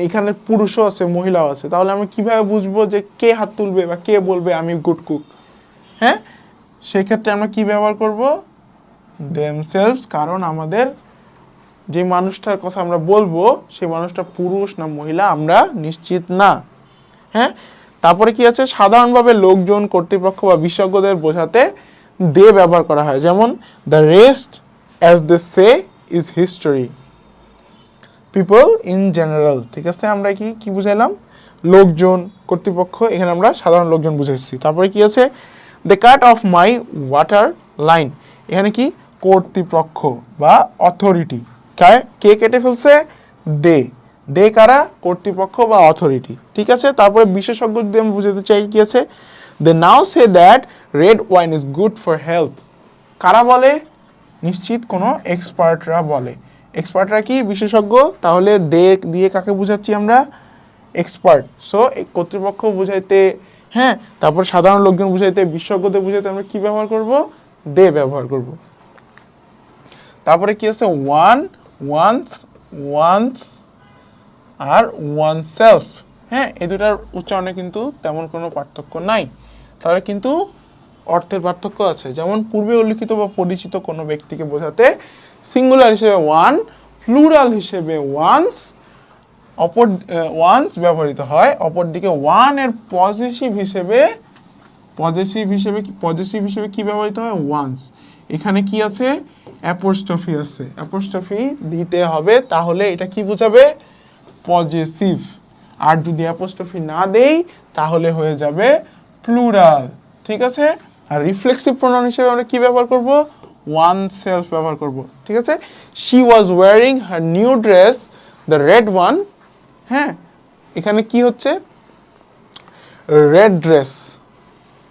এখানে পুরুষও আছে মহিলাও আছে, তাহলে আমি কিভাবে বুঝবো যে কে হাত তুলবে বা কে বলবে আমি গুড কুক? হ্যাঁ, সেক্ষেত্রে আমরা কি ব্যবহার করব? দেমসেলভস, কারণ আমাদের যে মানুষটার কথা আমরা বলবো সেই মানুষটা পুরুষ না মহিলা আমরা নিশ্চিত না। হ্যাঁ, তারপরে কি আছে? সাধারণভাবে লোকজন, কর্তৃপক্ষ বা বিশেষজ্ঞদের বোঝাতে দে ব্যবহার করা হয়। যেমন the rest as they say is history, people in general. ঠিক আছে, আমরা কি বুঝাইলাম? লোকজন, কর্তৃপক্ষ, এখানে আমরা সাধারণ লোকজন বুঝাইছি। তারপরে কি আছে? The cut of my water line. এখানে কি? কর্তৃপক্ষ বা অথরিটি। কে কেটে ফেলছে? দে কারা? কর্তৃপক্ষ বা অথরিটি। ঠিক আছে, তারপরে বিশেষজ্ঞ যদি আমরা বুঝাতে চাই কি আছে? They now say that red wine is good for health. কারা বলে? নিশ্চিত কোনো এক্সপার্টরা বলে। এক্সপার্টরা কি? বিশেষজ্ঞ। তাহলে দে দিয়ে কাকে বুঝাচ্ছি আমরা? এক্সপার্ট। সো কর্তৃপক্ষ বুঝাইতে, হ্যাঁ, তারপর সাধারণ লোকজন বুঝাইতে, বিশেষজ্ঞদের বুঝাইতে আমরা কি ব্যবহার করব? দে ব্যবহার করব। তারপরে কি আছে? ওয়ান্স আর ওয়ানসেলফ। হ্যাঁ, এই দুটার উচ্চারণে কিন্তু তেমন কোনো পার্থক্য নাই, তাহলে কিন্তু অর্থের পার্থক্য আছে। যেমন পূর্বে উল্লিখিত বা পরিচিত কোনো ব্যক্তিকে বোঝাতে সিঙ্গুলার হিসেবে ওয়ান, প্লুরাল হিসেবে ওয়ান্স ব্যবহৃত হয়। অপরদিকে ওয়ান এর পজেসিভ হিসেবে কি ব্যবহৃত হয়? ওয়ান্স। এখানে কি আছে? অ্যাপোস্ট্রফি আছে, অ্যাপোস্ট্রফি দিতে হবে, তাহলে এটা কি বোঝাবে? পজেসিভ। আর যদি অ্যাপোস্ট্রফি না দেই তাহলে হয়ে যাবে প্লুরাল। ঠিক আছে, আর রিফ্লেক্সিভ প্রোনাউন হিসেবে আমরা কি ব্যবহার করব? ওয়ান সেলফ ব্যবহার করব। ঠিক আছে, she was wearing her new dress the red one. হ্যাঁ, এখানে কি হচ্ছে? Red dress.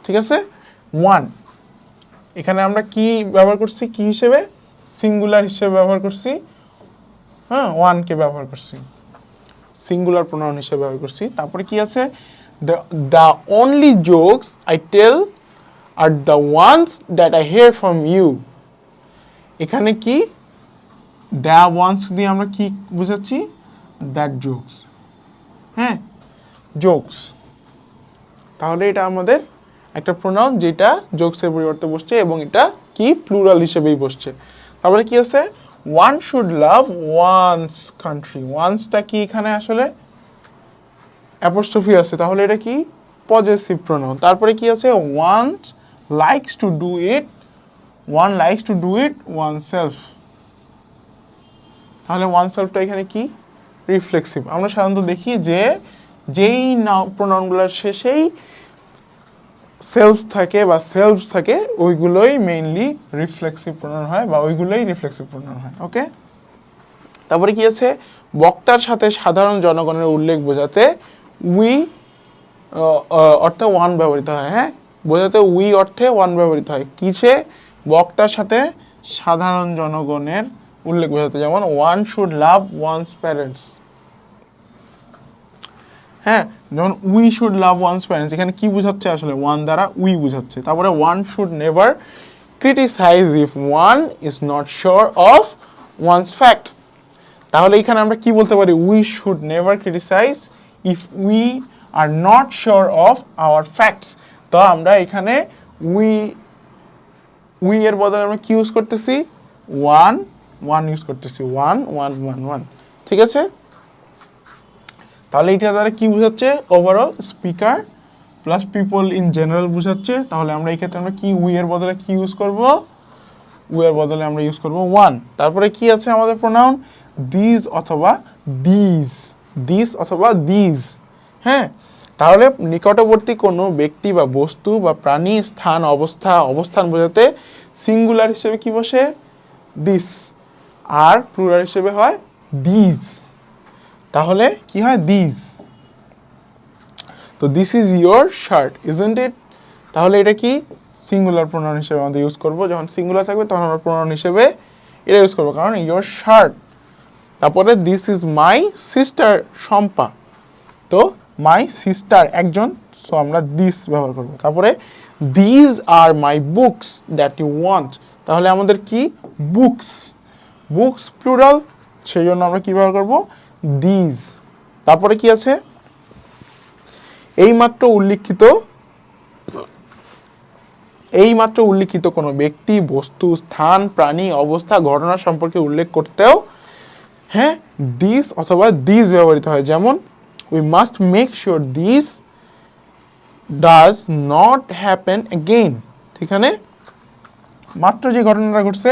ঠিক আছে, ওয়ান, এখানে আমরা কি ব্যবহার করছি? কি হিসেবে? সিঙ্গুলার হিসেবে ব্যবহার করছি, হ্যাঁ ওয়ানকে ব্যবহার করছি, সিঙ্গুলার প্রোনাউন হিসেবে ব্যবহার করছি। তারপরে কি আছে, the only jokes I tell are the ones that I hear from you. এখানে কি দ্য ওয়ান্স দিয়ে আমরা কি বুঝাচ্ছি, দ্যাট জোকস, হ্যাঁ জোকস। তাহলে এটা আমাদের একটা প্রোনাউন যেটা জোকসের পরিবর্তে বসছে এবং এটা কি প্লুরাল হিসেবেই বসছে। তারপরে কি আছে, one should love one's country. ওয়ান্সটা কি এখানে আসলে অ্যাপোস্ট্রফি আছে, তাহলে এটা কি পজেসিভ প্রোনাউন। তারপরে কি আছে, ones likes to do it, one likes to do it oneself. তাহলে ওয়ান সেলফটা এখানে কি রিফ্লেক্সিভ। আমরা সাধারণত দেখি যে যেই প্রোনাউনগুলোর শেষেই সেলফ থাকে বা সেলফস থাকে ওইগুলোই মেইনলি রিফ্লেক্সিভ প্রোনাউন হয় বা ওইগুলোই রিফ্লেক্সিভ প্রোনাউন হয়। ওকে, তারপরে কি আছে, বক্তার সাথে সাধারণ জনগণের উল্লেখ বোঝাতে উই অর্থে ওয়ান ব্যবহৃত হয়। হ্যাঁ, বোঝাতে উই অর্থে ওয়ান ব্যবহৃত হয় কিসে, বক্তার সাথে সাধারণ জনগণের উল্লেখ বোঝাতে, যেমন one should love one's parents. হ্যাঁ, যেমন we should love one's parents, এখানে কি বোঝাচ্ছে আসলে, ওয়ান দ্বারা উই বোঝাচ্ছে। তারপরে one should never criticise if one is not sure of one's fact. তাহলে এখানে আমরা কি বলতে পারি, we should never criticise if we are not sure of our facts. তো আমরা এখানে উই এর বদলে আমরা কি ইউজ করতেছি, ওয়ান ইউজ করতেছি, ওয়ান। ঠিক আছে, তাহলে এটা দ্বারা কি বোঝাচ্ছে, overall speaker plus people in general বোঝাচ্ছে। তাহলে আমরা এই ক্ষেত্রে আমরা কি উই এর বদলে কি ইউজ করব, উই এর বদলে আমরা ইউজ করব ওয়ান। তারপরে কি আছে আমাদের প্রোনাউন, দিস অথবা দিস। হ্যাঁ, তাহলে নিকটবর্তী কোনো ব্যক্তি বা বস্তু বা প্রাণী, স্থান, অবস্থান বোঝাতে সিঙ্গুলার হিসেবে কি বসে, দিস, আর প্লুরাল হিসেবে হয় দিজ। তাহলে কি হয়, দিজ। তো this is your shirt isn't it, তাহলে এটা কি সিঙ্গুলার প্রোনাউন হিসেবে আমাদের ইউজ করব। যখন সিঙ্গুলার থাকবে তখন আমরা প্রোনাউন হিসেবে এটা ইউজ করবো, কারণ ইয়োর শার্ট। তারপরে this is my sister Shampa, তো মাই সিস্টার একজন, সো আমরা দিস ব্যবহার করব। তারপরে these are my books that you want, তাহলে আমাদের কি বুকস প্লুরাল, সেই জন্য আমরা কি ব্যবহার করব, দিজ। তারপরে কি আছে, এইমাত্র উল্লিখিত কোনো ব্যক্তি, বস্তু, স্থান, প্রাণী, অবস্থা, ঘটনা সম্পর্কে উল্লেখ করতেও হ্যাঁ দিস অথবা দিস ব্যবহৃত হয়। যেমন we must make sure this does not happen again. এখানে মাত্র যে ঘটনাটা ঘটছে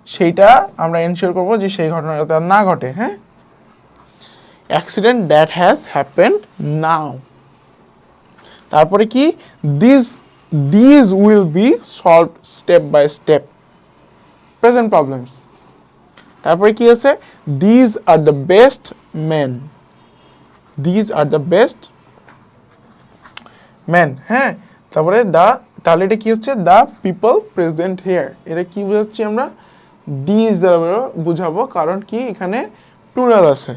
সেইটা আমরা এনশিওর করব যে সেই ঘটনাটা না ঘটে। হ্যাঁ, accident that has happened now. তারপরে কি, this will be solved step by step, present problems. তারপরে কি আছে, these are the best men, হ্যাঁ। তারপরে তাহলে এটা কি হচ্ছে, দ্য পিপল প্রেজেন্ট হিয়ার, এটা কি বোঝাচ্ছি আমরা, দিজ দ্বারা বুঝাবো, কারণ কি এখানে প্লুরাল আছে।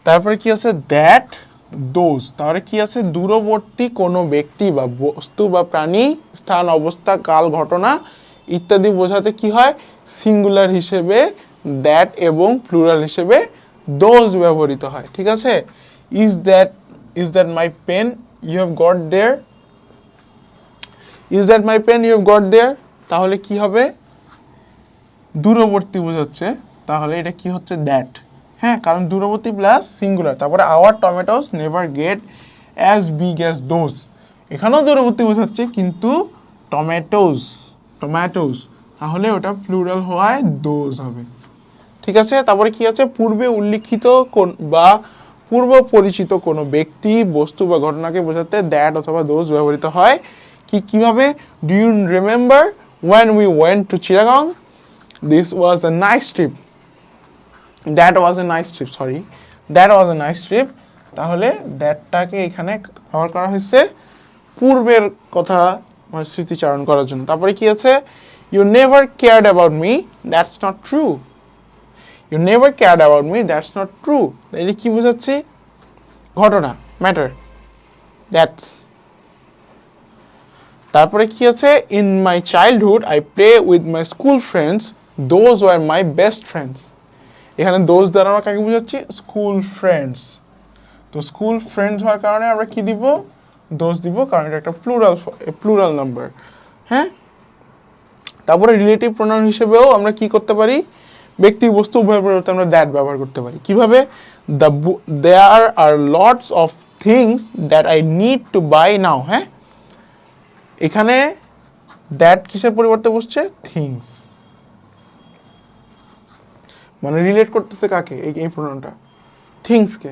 তারপরে কি আছে, দ্যাট দোজ, তাহলে কি আছে, দূরবর্তী কোনো ব্যক্তি বা বস্তু বা প্রাণী, স্থান, অবস্থা, কাল, ঘটনা ইত্যাদি বোঝাতে কি হয়, সিঙ্গুলার হিসেবে দ্যাট এবং প্লুরাল হিসেবে দোজ ব্যবহৃত হয়। ঠিক আছে, is that my pen you have got there, তাহলে কি হবে, দূরবর্তী বোঝাচ্ছে, তাহলে এটা কি হচ্ছে, দ্যাট। হ্যাঁ, কারণ দূরবর্তী প্লাস সিঙ্গুলার। তারপরে our tomatoes never get as big as those, এখানেও দূরবর্তী বোঝাচ্ছে কিন্তু টমেটোস, তাহলে ওটা প্লুরাল হওয়ায় দোজ হবে। ঠিক আছে, তারপরে কি আছে, পূর্বে উল্লিখিত বা পূর্ব পরিচিত কোনো ব্যক্তি, বস্তু বা ঘটনাকে বোঝাতে দ্যাট অথবা দোজ ব্যবহৃত হয়। কিভাবে, do you remember when we went to Chittagong? This was a nice trip. That was a nice trip. তাহলে দ্যাটটাকে এখানে ব্যবহার করা হয়েছে পূর্বের কথা স্মৃতিচারণ করার জন্য। তারপরে কি আছে, You never cared about me, that's not true. You never cared about me, that's not true. এটা কি বোঝাচ্ছে? ঘটনা, ম্যাটার, দ্যাটস। তারপরে কি আছে? In my childhood I play with my school friends, those were my best friends. এখানে those দ্বারা আমরা কাকে বোঝাচ্ছি? School friends. তো স্কুল ফ্রেন্ডস হওয়ার কারণে আমরা কি দিব? দোজ দিব, কারণ এটা একটা প্লুরাল নাম্বার। হ্যাঁ, তারপরে রিলেটিভ প্রোনাউন হিসেবেও আমরা কি করতে পারি? ব্যক্তি বস্তু উভয়ের পরিবর্তে আমরা দ্যাট ব্যবহার করতে পারি। কিভাবে? There are lots of things that I need to buy now. হ্যাঁ, এখানে দ্যাট কিসের পরিবর্তে বসছে? থিংস। মানে রিলেট করতেছে কাকে? এই প্রোনাউনটা থিংসকে।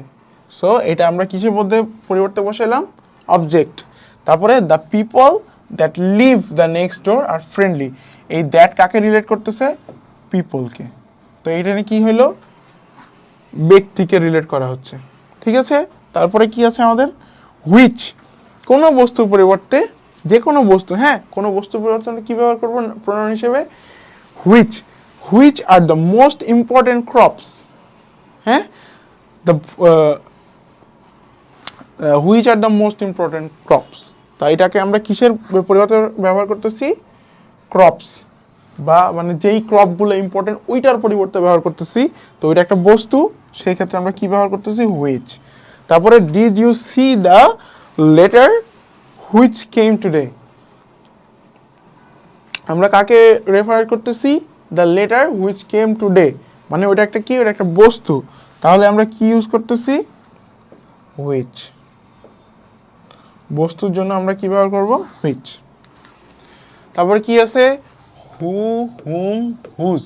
সো এটা আমরা কিসের মধ্যে পরিবর্তে বসাইলাম? অবজেক্ট। তারপরে the people that live the next door are friendly, এই দ্যাট কাকে রিলেট করতেছে? পিপলকে। তো এইটা কি হলো? ব্যক্তিকে রিলেট করা হচ্ছে। ঠিক আছে, তারপরে কি আছে আমাদের? হুইচ, কোনো বস্তুর পরিবর্তে, যে কোনো বস্তু, হ্যাঁ, কোনো বস্তুর পরিবর্তে আমরা কী ব্যবহার করবো প্রোনাউন হিসেবে? Which. Which are the most important crops. হ্যাঁ, the which are the most important crops. তা এটাকে আমরা কিসের পরিবর্তে ব্যবহার করতেছি? ক্রপস, বা মানে যেই ক্রপগুলো ইম্পর্টেন্ট ওইটার পরিবর্তে ব্যবহার করতেছি। তো ওইটা একটা বস্তু, সেই ক্ষেত্রে আমরা কি ব্যবহার করতেছি? হুইচ। তারপরে did you see the letter which came today, আমরা কাকে রেফার করতেছি? The letter which came today, মানে ওইটা একটা কি? ওটা একটা বস্তু। তাহলে আমরা কি ইউজ করতেছি? হুইচ। বস্তুর জন্য আমরা কি ব্যবহার করব? হুইচ। তারপর কি আছে? হু, হুম, হুজ।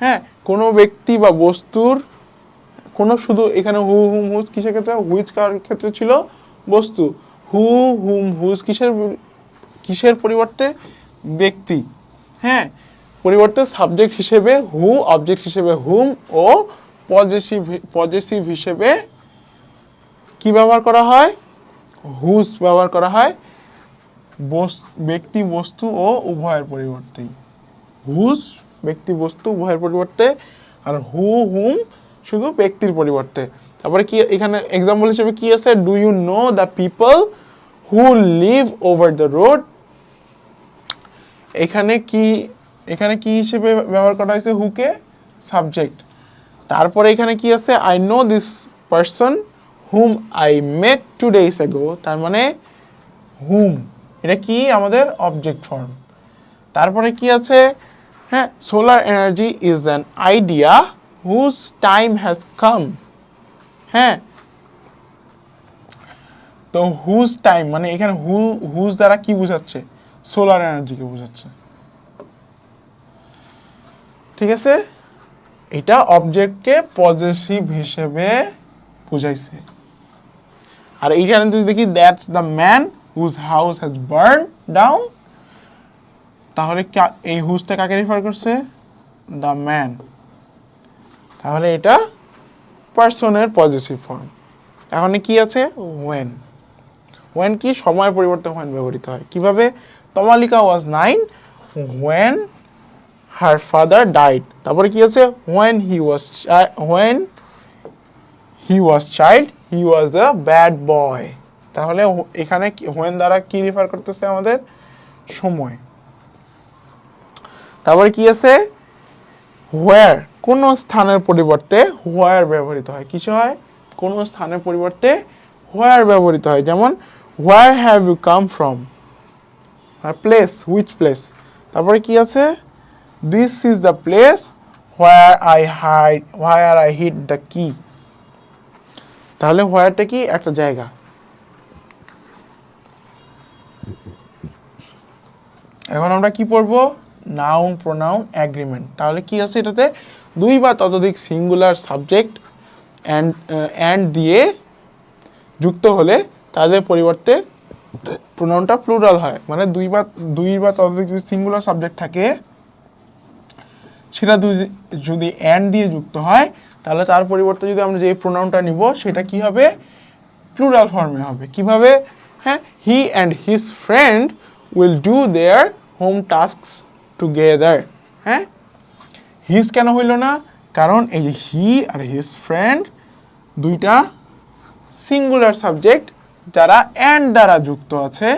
হ্যাঁ, কোনো ব্যক্তি বা বস্তুর কোনো, শুধু এখানে হু, হুম, হুজ কিসের ক্ষেত্রে? হুইচ কার ক্ষেত্রে ছিল? বস্তু। হু, হুম, হুজ কিসের পরিবর্তে? ব্যক্তি। হ্যাঁ, পরিবর্তে সাবজেক্ট হিসেবে হু, অবজেক্ট হিসেবে হুম, ও পজেসিভ হিসেবে কি ব্যবহার করা হয়? হুজ ব্যবহার করা হয় ব্যক্তি, বস্তু ও উভয়ের পরিবর্তেই। হুজ ব্যক্তি, বস্তু উভয়ের পরিবর্তে, আর হু, হুম শুধু ব্যক্তির পরিবর্তে। তারপরে কি এখানে এক্সাম্পল হিসেবে কি আছে? Do you know the people who live over the road. এখানে কি হিসেবে ব্যবহার করা হয়েছে? হুকে, সাবজেক্ট। তারপরে এখানে কি আছে? I know this person whom I met 2 days ago, তার মানে হুম, এটা কি? আমাদের অবজেক্ট ফর্ম। তারপরে কি আছে? হ্যাঁ, solar energy is an idea whose time has come. হ্যাঁ, তো হুজ টাইম মানে এখানে হুজ দ্বারা কি বোঝাচ্ছে? সোলার এনার্জিকে বোঝাচ্ছে। ঠিক আছে, এটা অবজেক্টকে পজেসিভ হিসেবে বুঝাইছে। আর এইখানে যদি দেখি that's the man whose house has burn down, তাহলে এই হুজটা কাকে রেফার করছে? The man. তাহলে এটা পার্সনের পজিটিভ ফর্ম। এখন কি আছে? ওয়েন। ওয়েন কি? সময়ের পরিবর্তে ওয়েন ব্যবহৃত হয়। কিভাবে? তমালিকা ওয়াজ 9 when her father died। তারপরে কি আছে? when he was child he was a bad boy। তাহলে এখানে when দ্বারা কি রেফার করতেছে? আমাদের সময়। তারপরে কি আছে? where, কোন স্থানের পরিবর্তে where ব্যবহৃত হয়। কিছু হয়? কোন স্থানের পরিবর্তে where ব্যবহৃত হয়। যেমন where have you come from, place, which place। তারপরে কি আছে? this is the place where I hid the key। তাহলে whereটা কি? একটা জায়গা। এখন আমরা কি পড়বো? Noun, pronoun, agreement. তাহলে কি আছে এটাতে? দুই বা ততোধিক সিঙ্গুলার সাবজেক্ট অ্যান্ড দিয়ে যুক্ত হলে তাদের পরিবর্তে প্রোনাউনটা প্লুরাল হয়। মানে দুই বা ততোধিক যদি সিঙ্গুলার সাবজেক্ট থাকে, সেটা যদি অ্যান্ড দিয়ে যুক্ত হয়, তাহলে তার পরিবর্তে যদি আমরা যে প্রোনাউনটা নিব সেটা কি হবে? প্লুরাল ফর্মে হবে। কিভাবে? হ্যাঁ, he and his friend will do their home tasks together. হ্যাঁ, হিজ কেন হইল না? কারণ এই যে হি আর হিজ ফ্রেন্ড দুইটা সিঙ্গুলার সাবজেক্ট যারা অ্যান্ড দ্বারা যুক্ত আছে,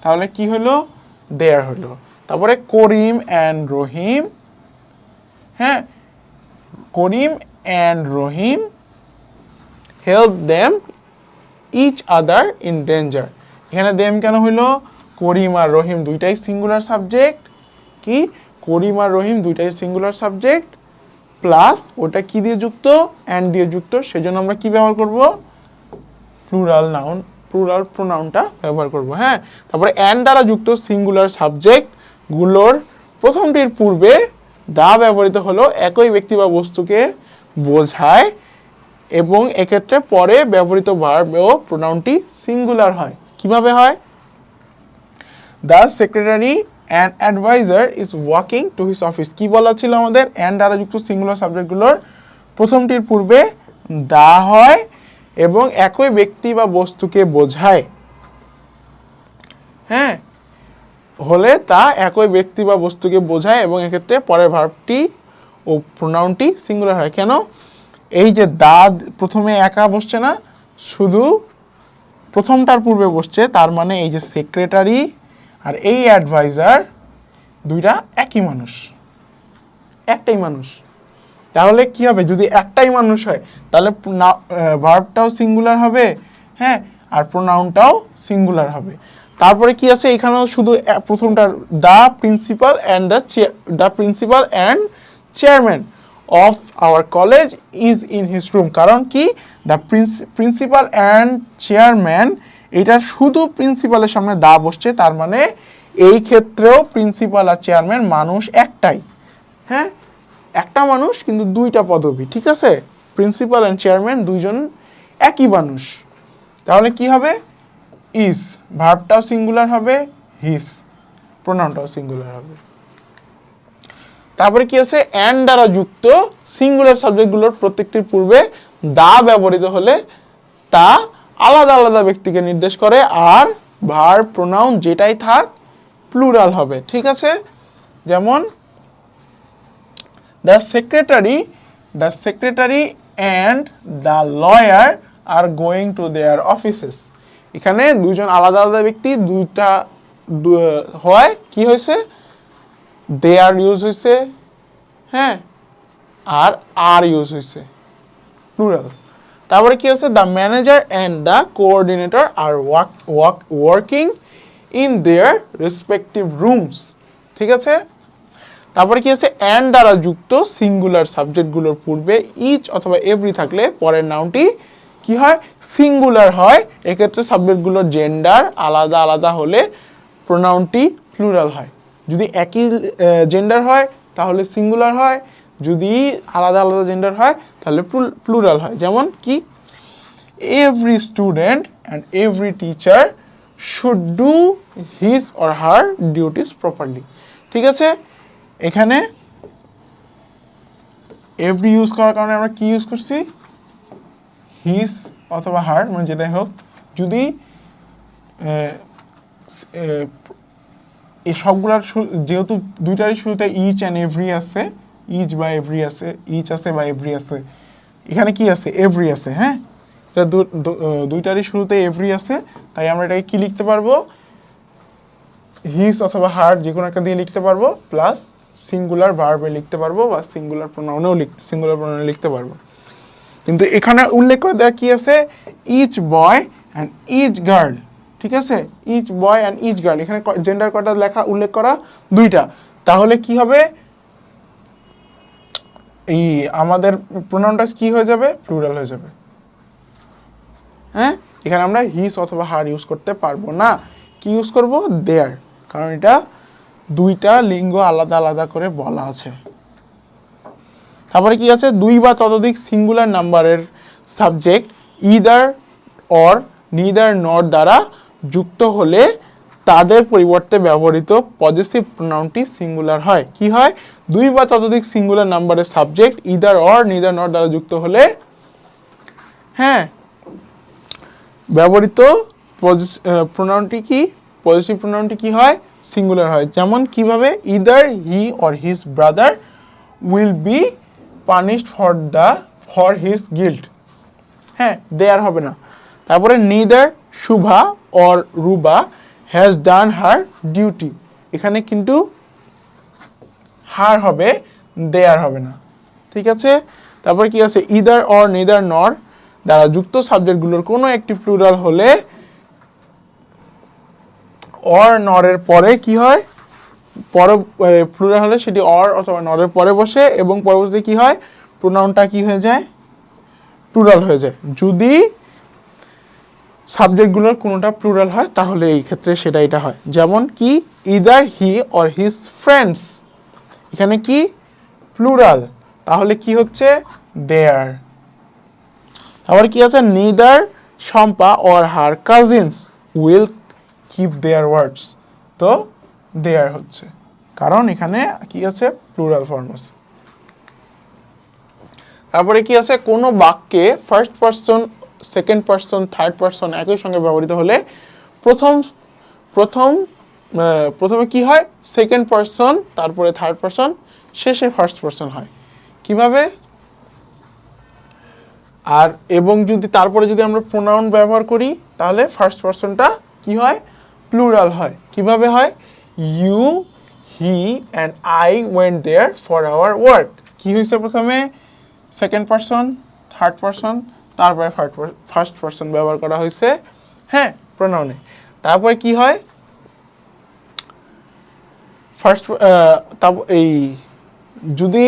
তাহলে কি হলো? দেয়ার হলো। তারপরে করিম অ্যান্ড রহিম, হ্যাঁ, Karim and Rahim help them each other in danger. এখানে দেম কেন হইল? করিম আর রহিম দুইটাই সিঙ্গুলার সাবজেক্ট। কি? করিম আর রহিম দুইটাই সিঙ্গুলার সাবজেক্ট, প্লাস ওটা কি দিয়ে যুক্ত? অ্যান্ড দিয়ে যুক্ত। সেজন্য আমরা কি ব্যবহার করব? প্লুরাল নাউন, প্লুরাল প্রোনাউনটা ব্যবহার করব। হ্যাঁ, তারপরে অ্যান্ড দ্বারা যুক্ত সিঙ্গুলার সাবজেক্ট গুলোর প্রথমটির পূর্বে দা ব্যবহৃত হলো একই ব্যক্তি বা বস্তুকে বোঝায়, এবং এক্ষেত্রে পরে ব্যবহৃত ভার্ব ও প্রোনাউনটি সিঙ্গুলার হয়। কিভাবে হয়? The secretary and adviser is walking to his office. কি বলা ছিল আমাদের? অ্যান্ড দ্বারা যুক্ত সিঙ্গুলার সাবজেক্টগুলোর প্রথমটির পূর্বে দা হয় এবং একই ব্যক্তি বা বস্তুকে বোঝায়। হ্যাঁ, হলে তা একই ব্যক্তি বা বস্তুকে বোঝায় এবং এক্ষেত্রে পরের ভার্বটি ও প্রোনাউনটি সিঙ্গুলার হয়। কেন? এই যে দা প্রথমে একা বসছে না, শুধু প্রথমটার পূর্বে বসছে, তার মানে এই যে সেক্রেটারি আর এই অ্যাডভাইজার দুইটা একই মানুষ, একটাই মানুষ। তাহলে কি হবে? যদি একটাই মানুষ হয় তাহলে ভার্বটাও সিঙ্গুলার হবে, হ্যাঁ, আর প্রোনাউনটাও সিঙ্গুলার হবে। তারপরে কি আছে? এখানেও শুধু প্রথমটার the principal and chairman of our college is in his room. কারণ কি? দ্য প্রিন্সিপাল অ্যান্ড চেয়ারম্যান, এটা শুধু প্রিন্সিপালের সামনে দা বসছে, তার মানে এই ক্ষেত্রেও প্রিন্সিপাল আর চেয়ারম্যান মানুষ একটাই। হ্যাঁ, একটা মানুষ কিন্তু দুইটা পদবি, ঠিক আছে? প্রিন্সিপাল অ্যান্ড চেয়ারম্যান দুইজন একই মানুষ। তাহলে কি হবে? ইজ, ভার্বটাও সিঙ্গুলার হবে, হিজ প্রোনাউনটাও সিঙ্গুলার হবে। তারপরে কি আছে? অ্যান্ড দ্বারা যুক্ত সিঙ্গুলার সাবজেক্টগুলোর প্রত্যেকটির পূর্বে দা ব্যবহৃত হলে তা আলাদা আলাদা ব্যক্তিকে নির্দেশ করে, আর ভার্ব প্রোনাউন যেটাই থাক প্লুরাল হবে। ঠিক আছে? যেমন the secretary and the lawyer are going to their offices. এখানে দুইজন আলাদা আলাদা ব্যক্তি, দুইটা হয়, কি হয়েছে? দে আর ইউজ হয়েছে, হ্যাঁ, আর ইউজ হয়েছে, প্লুরাল। তারপরে কি আছে? The manager and the coordinator are working in their respective rooms. ঠিক আছে? তারপরে কি আছে? অ্যান্ড দ্বারা যুক্ত সিঙ্গুলার সাবজেক্টগুলোর পূর্বে ইচ অথবা এভরি থাকলে পরের নাউনটি কি হয়? সিঙ্গুলার হয়। এক্ষেত্রে সাবজেক্টগুলোর জেন্ডার আলাদা আলাদা হলে প্রোনাউনটি প্লুরাল হয়। যদি একই জেন্ডার হয় তাহলে সিঙ্গুলার হয়, যদি আলাদা আলাদা জেন্ডার হয় তাহলে প্লুরাল হয়। যেমন কি? Every student and every teacher should do his or her duties properly. ঠিক আছে? এখানে এভরি ইউজ করার কারণে আমরা কি ইউজ করছি? হিজ অথবা হার, মানে যেটাই হোক। যদি এই সবগুলার যেহেতু দুইটারই শুরুতে ইচ অ্যান্ড এভরি আছে, ইচ বা এভরি আছে, ইচ আছে বা এভরি আছে, এখানে কি আছে? এভরি আছে। হ্যাঁ, এটা দুইটারই শুরুতে এভরি আছে, তাই আমরা এটাকে কি লিখতে পারবো? হিজ অথবা হার যে কোনো একটা দিয়ে লিখতে পারবো, প্লাস সিঙ্গুলার ভার্বে লিখতে পারবো, বা সিঙ্গুলার প্রোনাউনে লিখতে পারবো। কিন্তু এখানে উল্লেখ করে দেওয়া কি আছে? Each boy and each girl. ঠিক আছে? Each boy and each girl, এখানে জেন্ডার কটা উল্লেখ করা? দুইটা। তাহলে কি হবে? এই আমাদের প্রোনাউনটা কি হয়ে যাবে? প্লুরাল হয়ে যাবে। হ্যাঁ, এখানে আমরা হিজ অথবা হার ইউজ করতে পারবো না। কি ইউজ করব? দেয়ার, কারণ এটা দুইটা লিঙ্গ আলাদা আলাদা করে বলা আছে। তারপরে কি আছে? দুই বা ততোধিক সিঙ্গুলার নাম্বারের সাবজেক্ট ইদার অর নিদার নর দ্বারা যুক্ত হলে তাদের পরিবর্তে ব্যবহৃত পজেসিভ প্রোনাউনটি সিঙ্গুলার হয়। কি হয়? দুই বা ততোধিক সিঙ্গুলার নাম্বারের সাবজেক্ট ইদার অর নিদার নর দ্বারা যুক্ত হলে, হ্যাঁ, ব্যবহৃত প্রোনাউনটি কি? পজেসিভ প্রোনাউনটি কি হয়? সিঙ্গুলার হয়। যেমন কিভাবে, either he or his brother will be punished for his guilt. হ্যাঁ, দেয়ার হবে না। তারপরে neither Shubha or Ruba has done her duty, এখানে কিন্তু হার হবে, দেয়ার হবে না। ঠিক আছে, তারপরে কি আছে, ইদার অর নিদার নর দ্বারা যুক্ত সাবজেক্টগুলোর কোনো একটি প্লুরাল হলে অর নরের পরে কি হয়, প্লুরাল হলে সেটি অর অথবা নরের পরে বসে এবং পরবর্তীতে কি হয়, প্রোনাউনটা কি হয়ে যায়, প্লুরাল হয়ে যায়। যদি সাবজেক্টগুলোর কোনোটা প্লুরাল হয় তাহলে এই ক্ষেত্রে সেটা এটা হয়। যেমন কি, either he or his friends, এখানে কি প্লুরাল, তাহলে কি হচ্ছে, দেয়ার। আবার কি আছে, neither Shampa or her cousins will keep their words, তো দেয়ার হচ্ছে, কারণ এখানে কি আছে, প্লুরাল ফর্ম আছে। তারপরে কি আছে, কোনো বাক্যে first person, second person, third person একই সঙ্গে ব্যবহৃত হলে প্রথমে কি হয়, সেকেন্ড পারসন, তারপরে থার্ড পারসন, শেষে ফার্স্ট পারসন হয়। কিভাবে, আর এবং যদি তারপরে যদি আমরা প্রোনাউন ব্যবহার করি তাহলে ফার্স্ট পারসনটা কি হয়, প্লুরাল হয়। কিভাবে হয়, you, he and I went there for our work, কি হয়েছে, প্রথমে সেকেন্ড পারসন, থার্ড পারসন, তারপরে ফার্স্ট পারসন ব্যবহার করা হয়েছে, হ্যাঁ, প্রোনাউনে। তারপরে কি হয়, এই যদি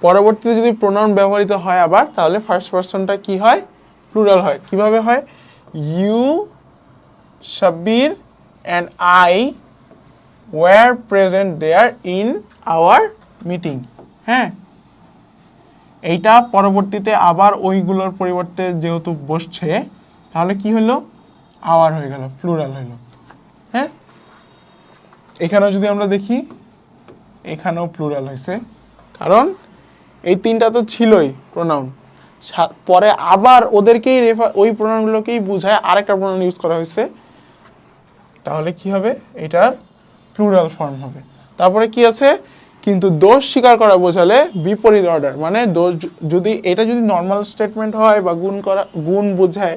পরবর্তীতে যদি প্রোনাউন ব্যবহৃত হয় আবার, তাহলে ফার্স্ট পারসনটা কি হয়, প্লুরাল হয়। কিভাবে হয়, you, Shabbir and I were present there in our meeting. হ্যাঁ, এইটা পরবর্তীতে আবার ওইগুলোর পরিবর্তে যেহেতু বসছে, তাহলে কি হলো, আওয়ার হয়ে গেল, প্লুরাল হইল। হ্যাঁ, এখানেও যদি আমরা দেখি, এখানেও প্লুরাল হয়েছে, কারণ এই তিনটা তো ছিলই প্রোনাউন, পরে আবার ওদেরকেই ওই প্রোনাউনগুলোকেই বোঝায় আরেকটা প্রোনাউন ইউজ করা হয়েছে, তাহলে কি হবে, এটার প্লুরাল ফর্ম হবে। তারপরে কি আছে, কিন্তু দোষ স্বীকার করা বোঝালে বিপরীত অর্ডার, মানে দোষ যদি এটা যদি নর্মাল স্টেটমেন্ট হয় বা গুণ বোঝায়,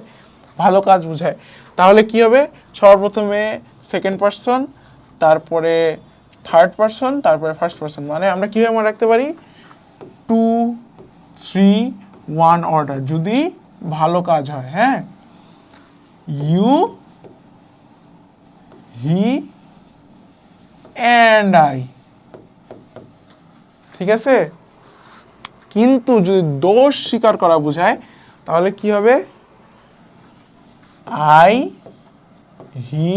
ভালো কাজ বোঝায়, তাহলে কি হবে, সর্বপ্রথমে সেকেন্ড পারসন, তারপরে থার্ড পারসন, তারপরে ফার্স্ট পারসন, মানে আমরা কিভাবে মনে রাখতে পারি, 2, 3, 1 অর্ডার যদি ভালো কাজ হয়। হ্যাঁ, ইউ, হি অ্যান্ড আই, ঠিক আছে। কিন্তু যদি দোষ স্বীকার করা বোঝায় তাহলে কি হবে, আই, হি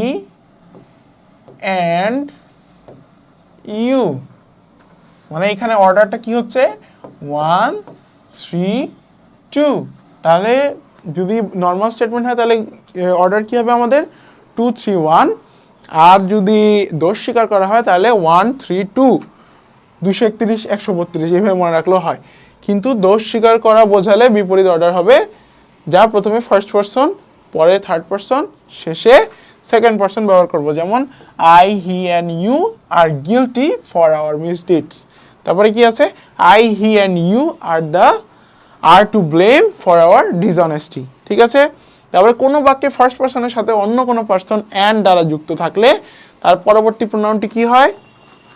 অ্যান্ড ইউ, মানে এখানে অর্ডারটা কি হচ্ছে, 1, 3, 2। তাহলে যদি নর্মাল স্টেটমেন্ট হয় তাহলে অর্ডার কি হবে আমাদের, 2, 3, 1। আর যদি দোষ স্বীকার করা হয় তাহলে 1, 3, 2, 231, 132, এইভাবে মনে রাখলেও হয়। কিন্তু দোষ স্বীকার করা বোঝালে বিপরীত অর্ডার হবে, যা প্রথমে ফার্স্ট পারসন, পরে থার্ড পারসন, শেষে সেকেন্ড পারসন ব্যবহার করব। যেমন I, he and you are guilty for our misdeeds. তারপরে কি আছে, I, he and you are to blame for our dishonesty. ঠিক আছে, তারপরে কোনো বাক্যে ফার্স্ট পারসনের সাথে অন্য কোনো পারসন অ্যান্ড দ্বারা যুক্ত থাকলে তার পরবর্তী প্রোনাউনটি কি হয়,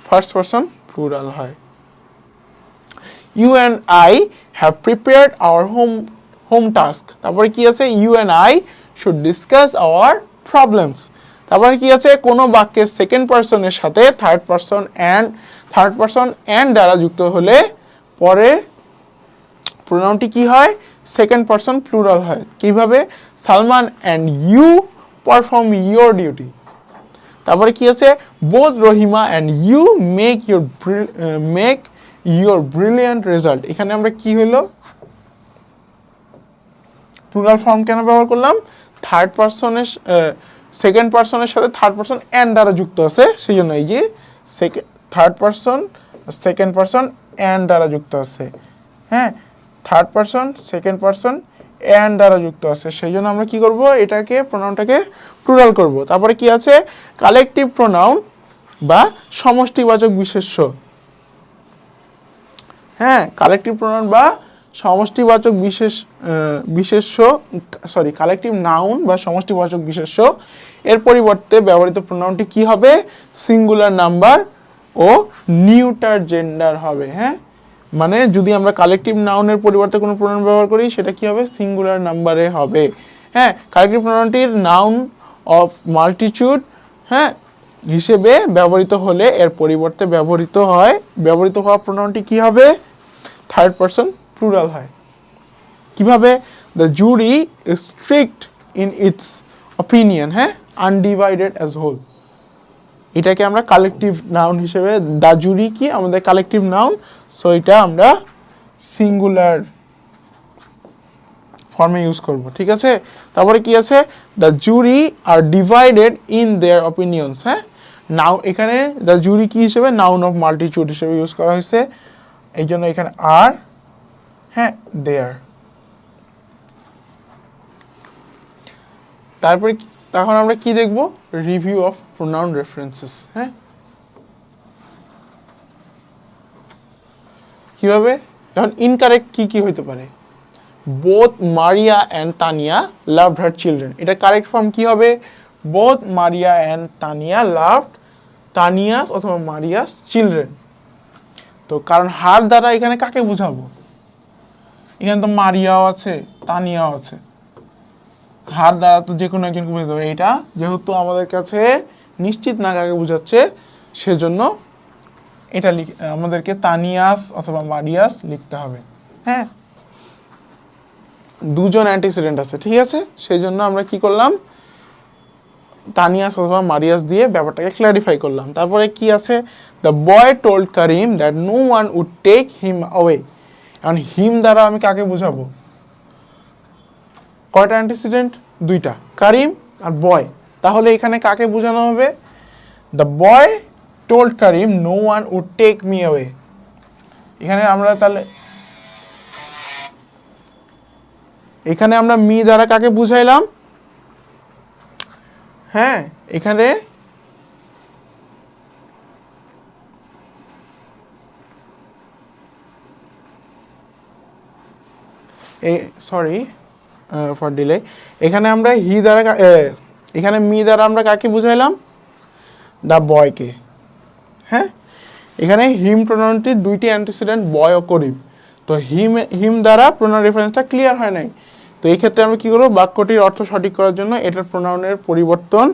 ফার্স্ট পারসন প্লুরাল হয়। You and I have prepared our home task. তারপরে কি আছে, you and I should discuss our problems. তারপরে কি আছে, কোনো বাক্যে সেকেন্ড পারসনের সাথে থার্ড পারসন অ্যান্ড দ্বারা যুক্ত হলে পরে প্রোনাউনটি কি হয়, সেকেন্ড পারসন প্লুরাল হয়। কিভাবে, Salman and you perform your duty. তারপরে কি আছে, both Rahima and you make your brilliant result. এখানে আমরা কি হইলো, প্লুরাল ফর্ম কেন ব্যবহার করলাম, থার্ড পারসনের সেকেন্ড পারসনের সাথে থার্ড পারসন অ্যান্ড দ্বারা যুক্ত আছে, সেই জন্য এই যে third person, second person and দ্বারা যুক্ত আছে। হ্যাঁ, third person, second person and দ্বারা যুক্ত আছে, সেই জন্য আমরা কি করব, এটাকে প্রোনাউনটাকে প্লুরাল করব। তারপরে কি আছে, কালেকটিভ প্রোনাউন বা সমষ্টিবাচক বিশেষ্য। হ্যাঁ, কালেকটিভ প্রোনাউন বা সমষ্টিবাচক কালেকটিভ নাউন বা সমষ্টিবাচক বিশেষ্য এর পরিবর্তে ব্যবহৃত প্রোনাউনটি কি হবে, সিঙ্গুলার নাম্বার ও নিউটার জেন্ডার হবে। হ্যাঁ, মানে যদি আমরা কালেকটিভ নাউনের পরিবর্তে কোনো প্রোনাউন ব্যবহার করি সেটা কি হবে, সিঙ্গুলার নাম্বারে হবে। হ্যাঁ, কালেকটিভ প্রোনাউনটির নাউন অফ মাল্টিটিউড হ্যাঁ হিসেবে ব্যবহৃত হলে এর পরিবর্তে ব্যবহৃত হওয়া প্রোনাউনটি কি হবে, থার্ড পারসন প্লুরাল হয়। কিভাবে, the jury is strict in it's opinion, হ্যাঁ, আনডিভাইডেড অ্যাজ হোল। এটাকে আমরা কালেকটিভ নাউন হিসেবে, দ্য জুরি কি আমাদের কালেকটিভ নাউন, সো এটা আমরা সিঙ্গুলার ফর্মে ইউজ করব। ঠিক আছে, তারপরে কি আছে, the jury are divided in their opinions. হ্যাঁ, নাও এখানে দ্য জুরি কি হিসেবে, নাউন অফ মাল্টিটিউড হিসেবে ইউজ করা হয়েছে, এই জন্য এখানে আর, হ্যাঁ, দেয়ার। তারপরে তখন আমরা কি দেখব, রিভিউ অফ প্রোনাউন রেফারেন্সেস। হ্যাঁ, কিভাবে, যখন ইনকারেক্ট কি হইতে পারে, both Maria and Tania loved her children, এটা কারেক্ট ফর্ম কি হবে, both Maria and Tania loved Tania's অথবা মারিয়াস চিলড্রেন। তো কারণ হার দ্বারা এখানে কাকে বুঝাবো, এখানে তো মারিয়াও আছে তানিয়াও আছে, হার দ্বারা তো যে কোনো একজনকে বুঝাতে হবে। এটা যেহেতু আমাদের কাছে নিশ্চিত না কাকে বুঝাচ্ছে, সেজন্য এটা আমাদেরকে তানিয়াস অথবা মারিয়াস লিখতে হবে। হ্যাঁ, দুজন অ্যান্টিসিডেন্ট আছে, ঠিক আছে, সেই জন্য আমরা কি করলাম, তানিয়াস অথবা মারিয়াস দিয়ে ব্যাপারটাকে ক্ল্যারিফাই করলাম। তারপরে কি আছে, the boy told Karim that no one would take him away. এখন হিম দ্বারা আমি কাকে বুঝাবো, কয়টা অ্যান্টিসিডেন্ট, দুইটা, করিম আর বয়। তাহলে এখানে কাকে বোঝানো হবে, the boy told Karim no one would take me away. এখানে আমরা মি দ্বারা কাকে বুঝাইলাম, হ্যাঁ, এখানে সরি ফর ডিলে, এখানে আমরা এখানে মি দ্বারা আমরা কাকে বুঝাইলাম, দ্য বয়কে। হ্যাঁ, এখানে হিম প্রোনাউনটির দুইটি অ্যান্টিসিডেন্ট বয় ও করিম, তো হিম দ্বারা প্রোনাউন রেফারেন্সটা ক্লিয়ার হয় নাই। তো এই ক্ষেত্রে আমরা কি করব, বাক্যটির অর্থ সঠিক করার জন্য এটার প্রোনাউনের পরিবর্তন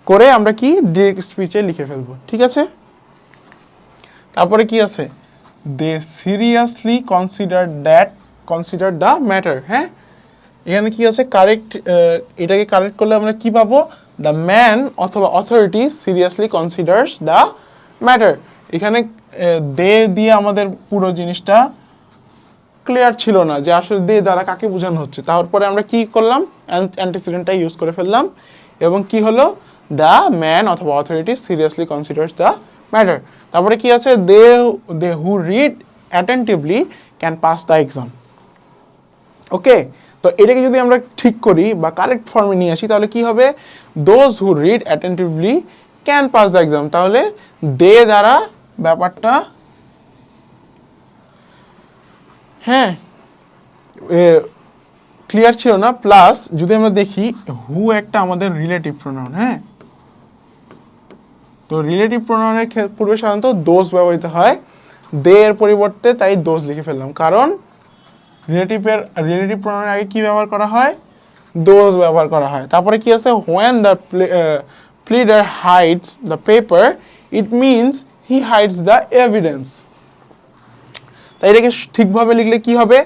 করে আমরা কি ডিরেক্ট স্পিচে লিখে ফেলবো। ঠিক আছে, তারপরে কি আছে, দে সিরিয়াসলি কনসিডার দ্য ম্যাটার। হ্যাঁ, এখানে কি আছে, কারেক্ট, এটাকে কারেক্ট করলে আমরা কি পাবো, দ্য ম্যান অথবা authority seriously considers the matter. এখানে দে দিয়ে আমাদের পুরো জিনিসটা ক্লিয়ার ছিল না যে আসলে দে দ্বারা কাকে বোঝানো হচ্ছে। তারপরে আমরা কি করলাম, অ্যান্টিসিডেন্টটা ইউজ করে ফেললাম, এবং কি হলো, দ্য ম্যান অথবা authority seriously considers the matter. তারপরে কি আছে, they who read attentively can pass the exam. Okay, তো এটাকে যদি আমরা ঠিক করি বা কারেক্ট ফর্মে নিয়ে আসি, তাহলে কি হবে, those who read attentively can pass the exam. তাহলে দে দ্বারা ব্যাপারটা, হ্যাঁ, ক্লিয়ার ছিল না। প্লাস যদি আমরা দেখি, হু একটা আমাদের রিলেটিভ প্রোনাউন। হ্যাঁ, তো রিলেটিভ প্রোনাউনের পূর্বে সাধারণত দোজ ব্যবহৃত হয়, দে এর পরিবর্তে তাই দোজ লিখে ফেললাম, কারণ রিলেটিভ প্রোনাউনের আগে কি ব্যবহার করা হয়, দোজ ব্যবহার করা হয়। তারপরে কি আছে, when the pleader hides the paper it means he hides the evidence। তাই এটাকে ঠিকভাবে লিখলে কি হবে,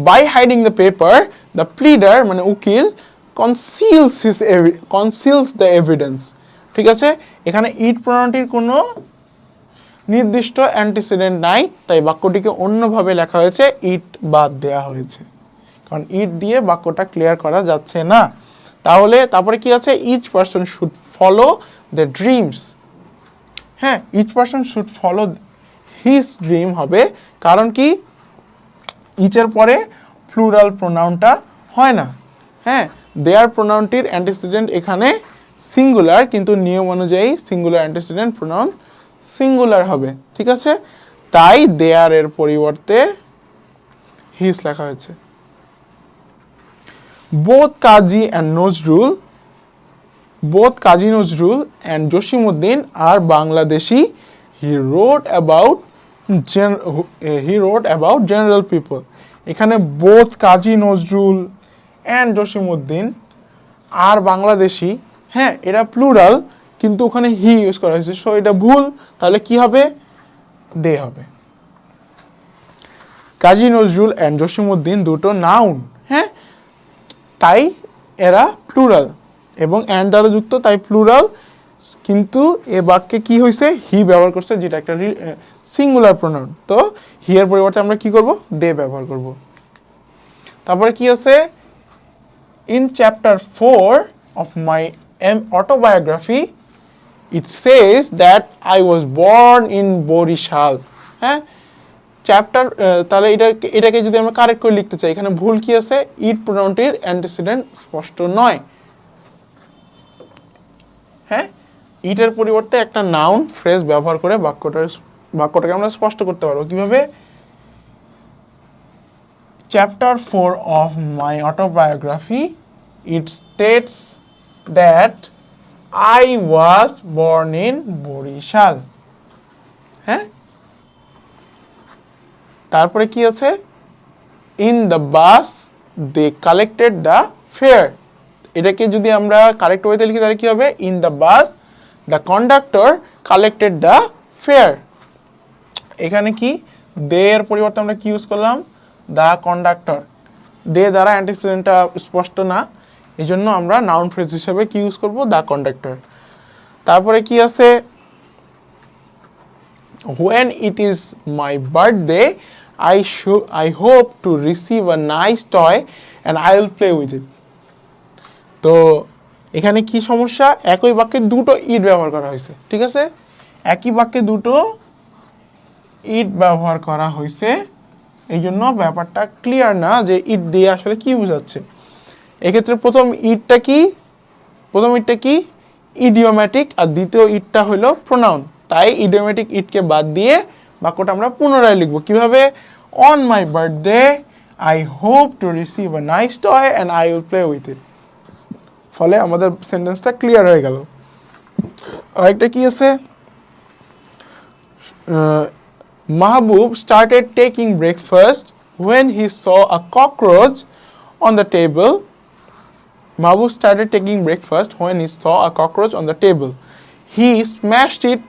by hiding the paper the pleader মানে উকিল conceals the evidence। ঠিক আছে, এখানে ইট প্রোনাউনটির কোনো নির্দিষ্ট অ্যান্টিসিডেন্ট নাই, তাই বাক্যটিকে অন্যভাবে লেখা হয়েছে, ইট বাদ দেয়া হয়েছে, কারণ ইট দিয়ে বাক্যটা ক্লিয়ার করা যাচ্ছে না। তারপরে কি আছে, each person should follow the dreams. হ্যাঁ, each person should follow his dream হবে, কারণ কি, ইচের পরে প্লুরাল প্রোনাউনটা হয় না। হ্যাঁ, দেয়ার প্রোনাউনটির অ্যান্টিসিডেন্ট এখানে সিঙ্গুলার, কিন্তু নিয়ম অনুযায়ী সিঙ্গুলার অ্যান্টিসিডেন্ট প্রোনাউন সিঙ্গুলার হবে, ঠিক আছে? তাই দেয়ার এর পরিবর্তে হিজ লেখা হয়েছে। Both Kazi Nazrul and Josimuddin are Bangladeshi. He wrote about general people. এখানে both Kazi Nazrul and Jasimuddin are Bangladeshi, হ্যাঁ এটা প্লুরাল, কিন্তু ওখানে হি ইউজ করা হয়েছে, সো এটা ভুল। তাহলে কি হবে? দে হবে। কাজী নজরুল অ্যান্ড জসিমউদ্দিন দুটো নাউন, হ্যাঁ, তাই এরা প্লুরাল এবং অ্যান্ড দ্বারা যুক্ত, তাই প্লুরাল। কিন্তু এ বাক্যে কি হয়েছে? হি ব্যবহার করছে, যেটা একটা সিঙ্গুলার প্রোনাউন। তো হি এর পরিবর্তে আমরা কি করব? দে ব্যবহার করব। তারপরে কি আছে? In chapter 4 of my autobiography it says that I was born in Barishal. হ্যাঁ, চ্যাপ্টার, তাহলে এটাকে যদি আমরা কারেক্ট করে লিখতে চাই, এখানে ভুল কি আছে? ইট প্রোনাউনটির অ্যান্টিসিডেন্ট স্পষ্ট নয়। হ্যাঁ, ইটের পরিবর্তে একটা নাউন ফ্রেজ ব্যবহার করে বাক্যটাকে আমরা স্পষ্ট করতে পারবো কিভাবে? Chapter 4 of my autobiography it states that I was born in Barishal. হ্যাঁ, তারপরে কি আছে? In the bus they collected the fare. এটাকে যদি আমরা কারেক্ট ওয়েতে লিখি তাহলে কি হবে? In the bus the conductor collected the fare. এখানে কি দে এর পরিবর্তে আমরা কি ইউজ করলাম? The conductor. দে দ্বারা অ্যান্টিসিডেন্টটা স্পষ্ট না, এই জন্য আমরা নাউন ফ্রেজ হিসেবে কি ইউজ করব? The conductor. তারপরে কি আছে? when it is my birthday I hope to receive a nice toy and I will play with it. তো এখানে কি সমস্যা? একই বাক্যে দুটো ইট ব্যবহার করা হয়েছে, ঠিক আছে? একই বাক্যে দুটো ইট ব্যবহার করা হয়েছে, এই জন্য ব্যাপারটা ক্লিয়ার না যে ইট দিয়ে আসলে কি বোঝাচ্ছে। এক্ষেত্রে প্রথম ইটটা কি? ইডিওম্যাটিক, আর দ্বিতীয় ইটটা হলো প্রোনাউন। তাই ইডিওম্যাটিক ইটকে বাদ দিয়ে বাক্যটা আমরা পুনরায় লিখব কিভাবে? On my birthday I hope to receive a nice toy and I will play with it. ফলে আমাদের সেন্টেন্সটা ক্লিয়ার হয়ে গেল। আরেকটা কি আছে? Mahbub started taking breakfast when he saw a cockroach on the table. Mahbub started taking breakfast when he saw a cockroach on the table. He smashed it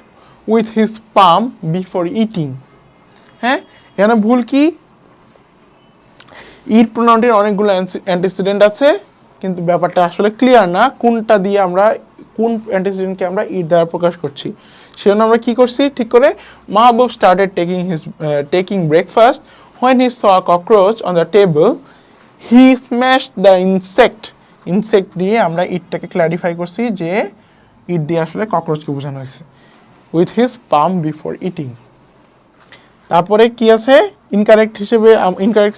with his palm before eating. হ্যাঁ, এখানে ভুল কি? ইট প্রোনাউনটির অনেকগুলো antecedent আছে, কিন্তু ব্যাপারটা আসলে clear না কোনটা দিয়ে আমরা কোন অ্যান্টিসিডেন্টকে আমরা ইট দ্বারা প্রকাশ করছি। সেজন্য আমরা কি করছি? ঠিক করে Mahbub started taking breakfast when he saw a cockroach on the table. He smashed the insect দিয়ে আমরা ইটটাকে ক্ল্যারিফাই করছি যে ইট দিয়ে আসলে ককরোচকে বোঝানো হয়েছে। With his palm before eating. তারপরে কি আছে? ইনকারেক্ট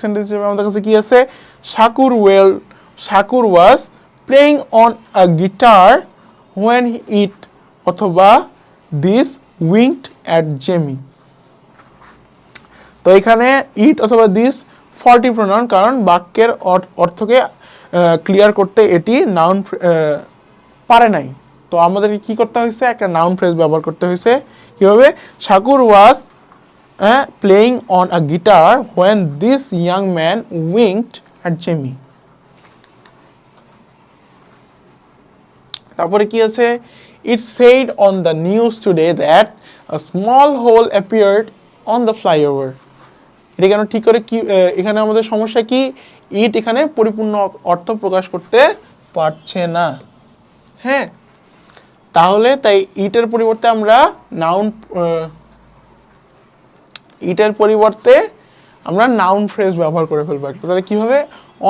সেন্টেন্স হিসেবে আমাদের কাছে কি আছে? Shakur was playing on a guitar when it অথবা দিস উইঙ্কড অ্যাট জেমি। তো এখানে ইট অথবা দিস ফল্টি প্রোনাউন, কারণ বাক্যের অর্থকে ক্লিয়ার করতে এটি নাউন পারে নাই। তো আমাদের কি করতে হয়েছে? একটা নাউন ফ্রেজ ব্যবহার করতে হয়েছে। কিভাবে? Shakur was playing on a guitar when this young man winked at Jimmy. তারপরে কি আছে? It said on the news today that a small hole appeared on the flyover. এটা কেন ঠিক করে কি? এখানে আমাদের সমস্যা কি? ইট এখানে পরিপূর্ণ অর্থ প্রকাশ করতে পারছে না। হ্যাঁ, তাহলে তাই ইটের পরিবর্তে আমরা নাউন ফ্রেজ ব্যবহার করে ফেলবো একটা। তাহলে কিভাবে?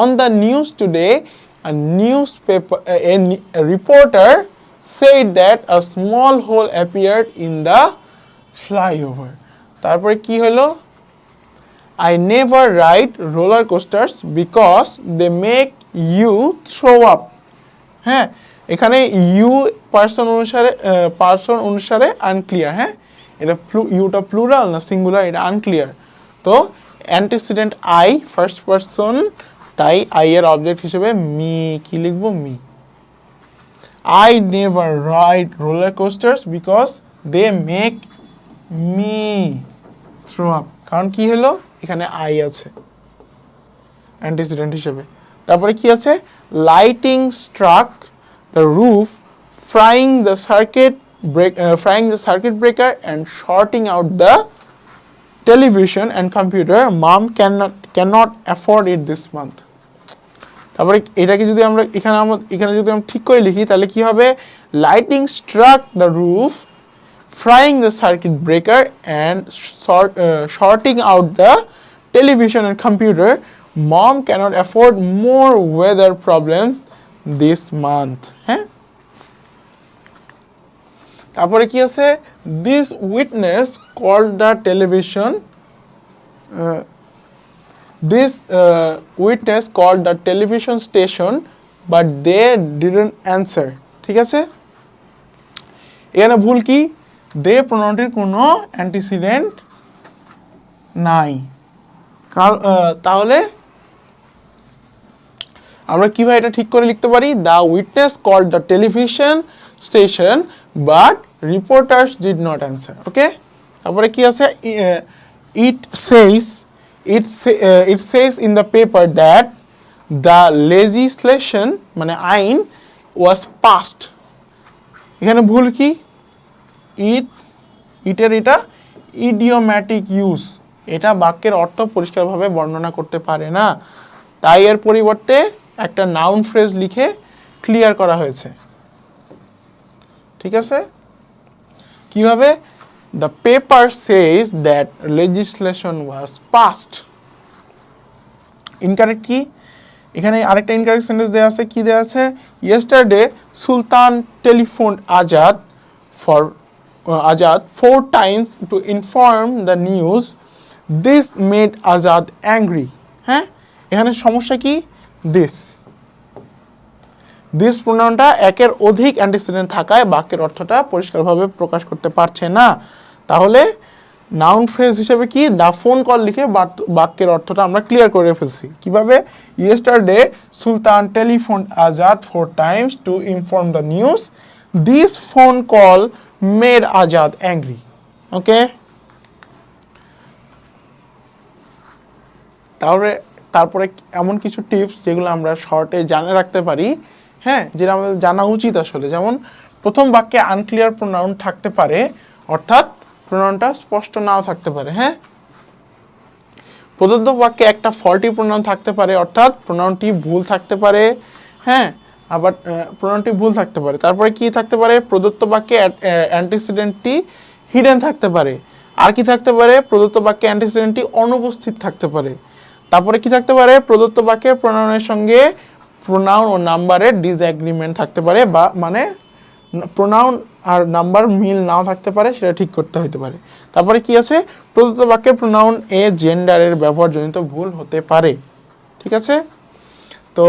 On the news today a reporter said that a small hole appeared in the flyover. তারপরে কি হলো? I never ride roller coasters because they make you throw up. হ্যাঁ, এখানে ইউ পার্সন অনুসারে আনক্লিয়ার। হ্যাঁ, এটা ইউটা প্লুরাল না সিঙ্গুলার, এটা আনক্লিয়ার। তো অ্যান্টিসিডেন্ট আই ফার্স্ট পার্সন, তাই আই এর অবজেক্ট হিসেবে মি, কি লিখবো, me. I never ride roller coasters because they make me throw up. কারণ কি হলো, এখানে আই আছে অ্যান্টিসিডেন্ট হিসেবে। তারপরে কি আছে, lighting struck the roof, frying the circuit breaker and shorting out the television and computer, mom can't afford it this month. তারপরে এটাকে যদি আমরা এখানে যদি আমরা ঠিক করে লিখি তাহলে কি হবে, lighting struck the roof, frying the circuit breaker and shorting out the television and computer, mom can't afford more weather problems this month. হ্যাঁ, তারপরে কি আছে, this witness called the television, This witness called the television station but they didn't answer. ঠিক আছে, এখানে ভুল কি, দে প্রোনাউনটির কোনো অ্যান্টিসিডেন্ট নাই। তাহলে আমরা কিভাবে এটা ঠিক করে লিখতে পারি, the witness called the television station but reporters did not answer. Okay, তারপরে কি আছে, it says in the paper that the legislation মানে আইন was passed. এখানে ভুল কি, ইটের এটা ইডিওম্যাটিক ইউজ, এটা বাক্যের অর্থ পরিষ্কারভাবে বর্ণনা করতে পারে না, তাই এর পরিবর্তে একটা নাউন ফ্রেজ লিখে ক্লিয়ার করা হয়েছে। ঠিক আছে, কিভাবে, the paper says that legislation was passed. Incorrect কি, এখানে আরেকটা ইনকারেক্ট সেন্টেন্স দেওয়া আছে, কি দেওয়া আছে, yesterday Sultan telephoned Azad 4 times to inform the news. This made Azad angry. হ্যাঁ, এখানে সমস্যা কি, দিস প্রোনাউনটা একের অধিক অ্যান্টিসিডেন্ট থাকায় বাক্যের অর্থটা পরিষ্কারভাবে প্রকাশ করতে পারছে না। তাহলে নাউন ফ্রেজ হিসেবে কি, দা ফোন কল লিখে বাক্যের অর্থটা আমরা ক্লিয়ার করে ফেলছি। কিভাবে, yesterday Sultan telephone Azad 4 times to inform the news, this phone call made Azad angry. Okay, তারপরে এমন কিছু টিপস যেগুলো আমরা শর্টে জানে রাখতে পারি, হ্যাঁ, যেটা আমাদের জানা উচিত আসলে। যেমন প্রথম বাক্যে আনক্লিয়ার প্রোনাউন থাকতে পারে, অর্থাৎ প্রোনাউনটা স্পষ্ট নাও থাকতে পারে। হ্যাঁ, প্রদত্ত বাক্যে একটা ফল্টি প্রোনাউন থাকতে পারে, অর্থাৎ প্রোনাউনটি ভুল থাকতে পারে। হ্যাঁ, আবার প্রোনাউনটি ভুল থাকতে পারে। তারপরে কি থাকতে পারে, প্রদত্ত বাক্যে অ্যান্টিসিডেন্টটি হিডেন থাকতে পারে। আর কি থাকতে পারে, প্রদত্ত বাক্যে অ্যান্টিসিডেন্টটি অনুপস্থিত থাকতে পারে। তারপরে কি থাকতে পারে, প্রদত্ত বাক্যে প্রোনাউনের সঙ্গে প্রোনাউন ও নাম্বারের ডিসএগ্রিমেন্ট থাকতে পারে, বা মানে প্রোনাউন আর নাম্বার মিল নাও থাকতে পারে, সেটা ঠিক করতে হতে পারে। তারপরে কি আছে, প্রদত্ত বাক্যে প্রোনাউন এ জেন্ডারের ব্যবহারজনিত ভুল হতে পারে। ঠিক আছে, তো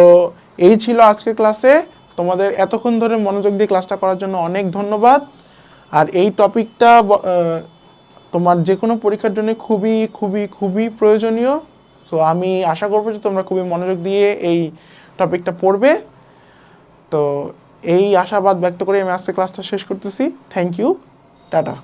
এই ছিল আজকের ক্লাসে। তোমাদের এতক্ষণ ধরে মনোযোগ দিয়ে ক্লাসটা করার জন্য অনেক ধন্যবাদ। আর এই টপিকটা তোমার যে কোনো পরীক্ষার জন্য খুবই খুবই খুবই প্রয়োজনীয়। সো আমি আশা করবো যে তোমরা খুবই মনোযোগ দিয়ে এই টপিকটা পড়বে। তো এই আশাবাদ ব্যক্ত করে আমি আজকে ক্লাসটা শেষ করতেছি। Thank you, tata.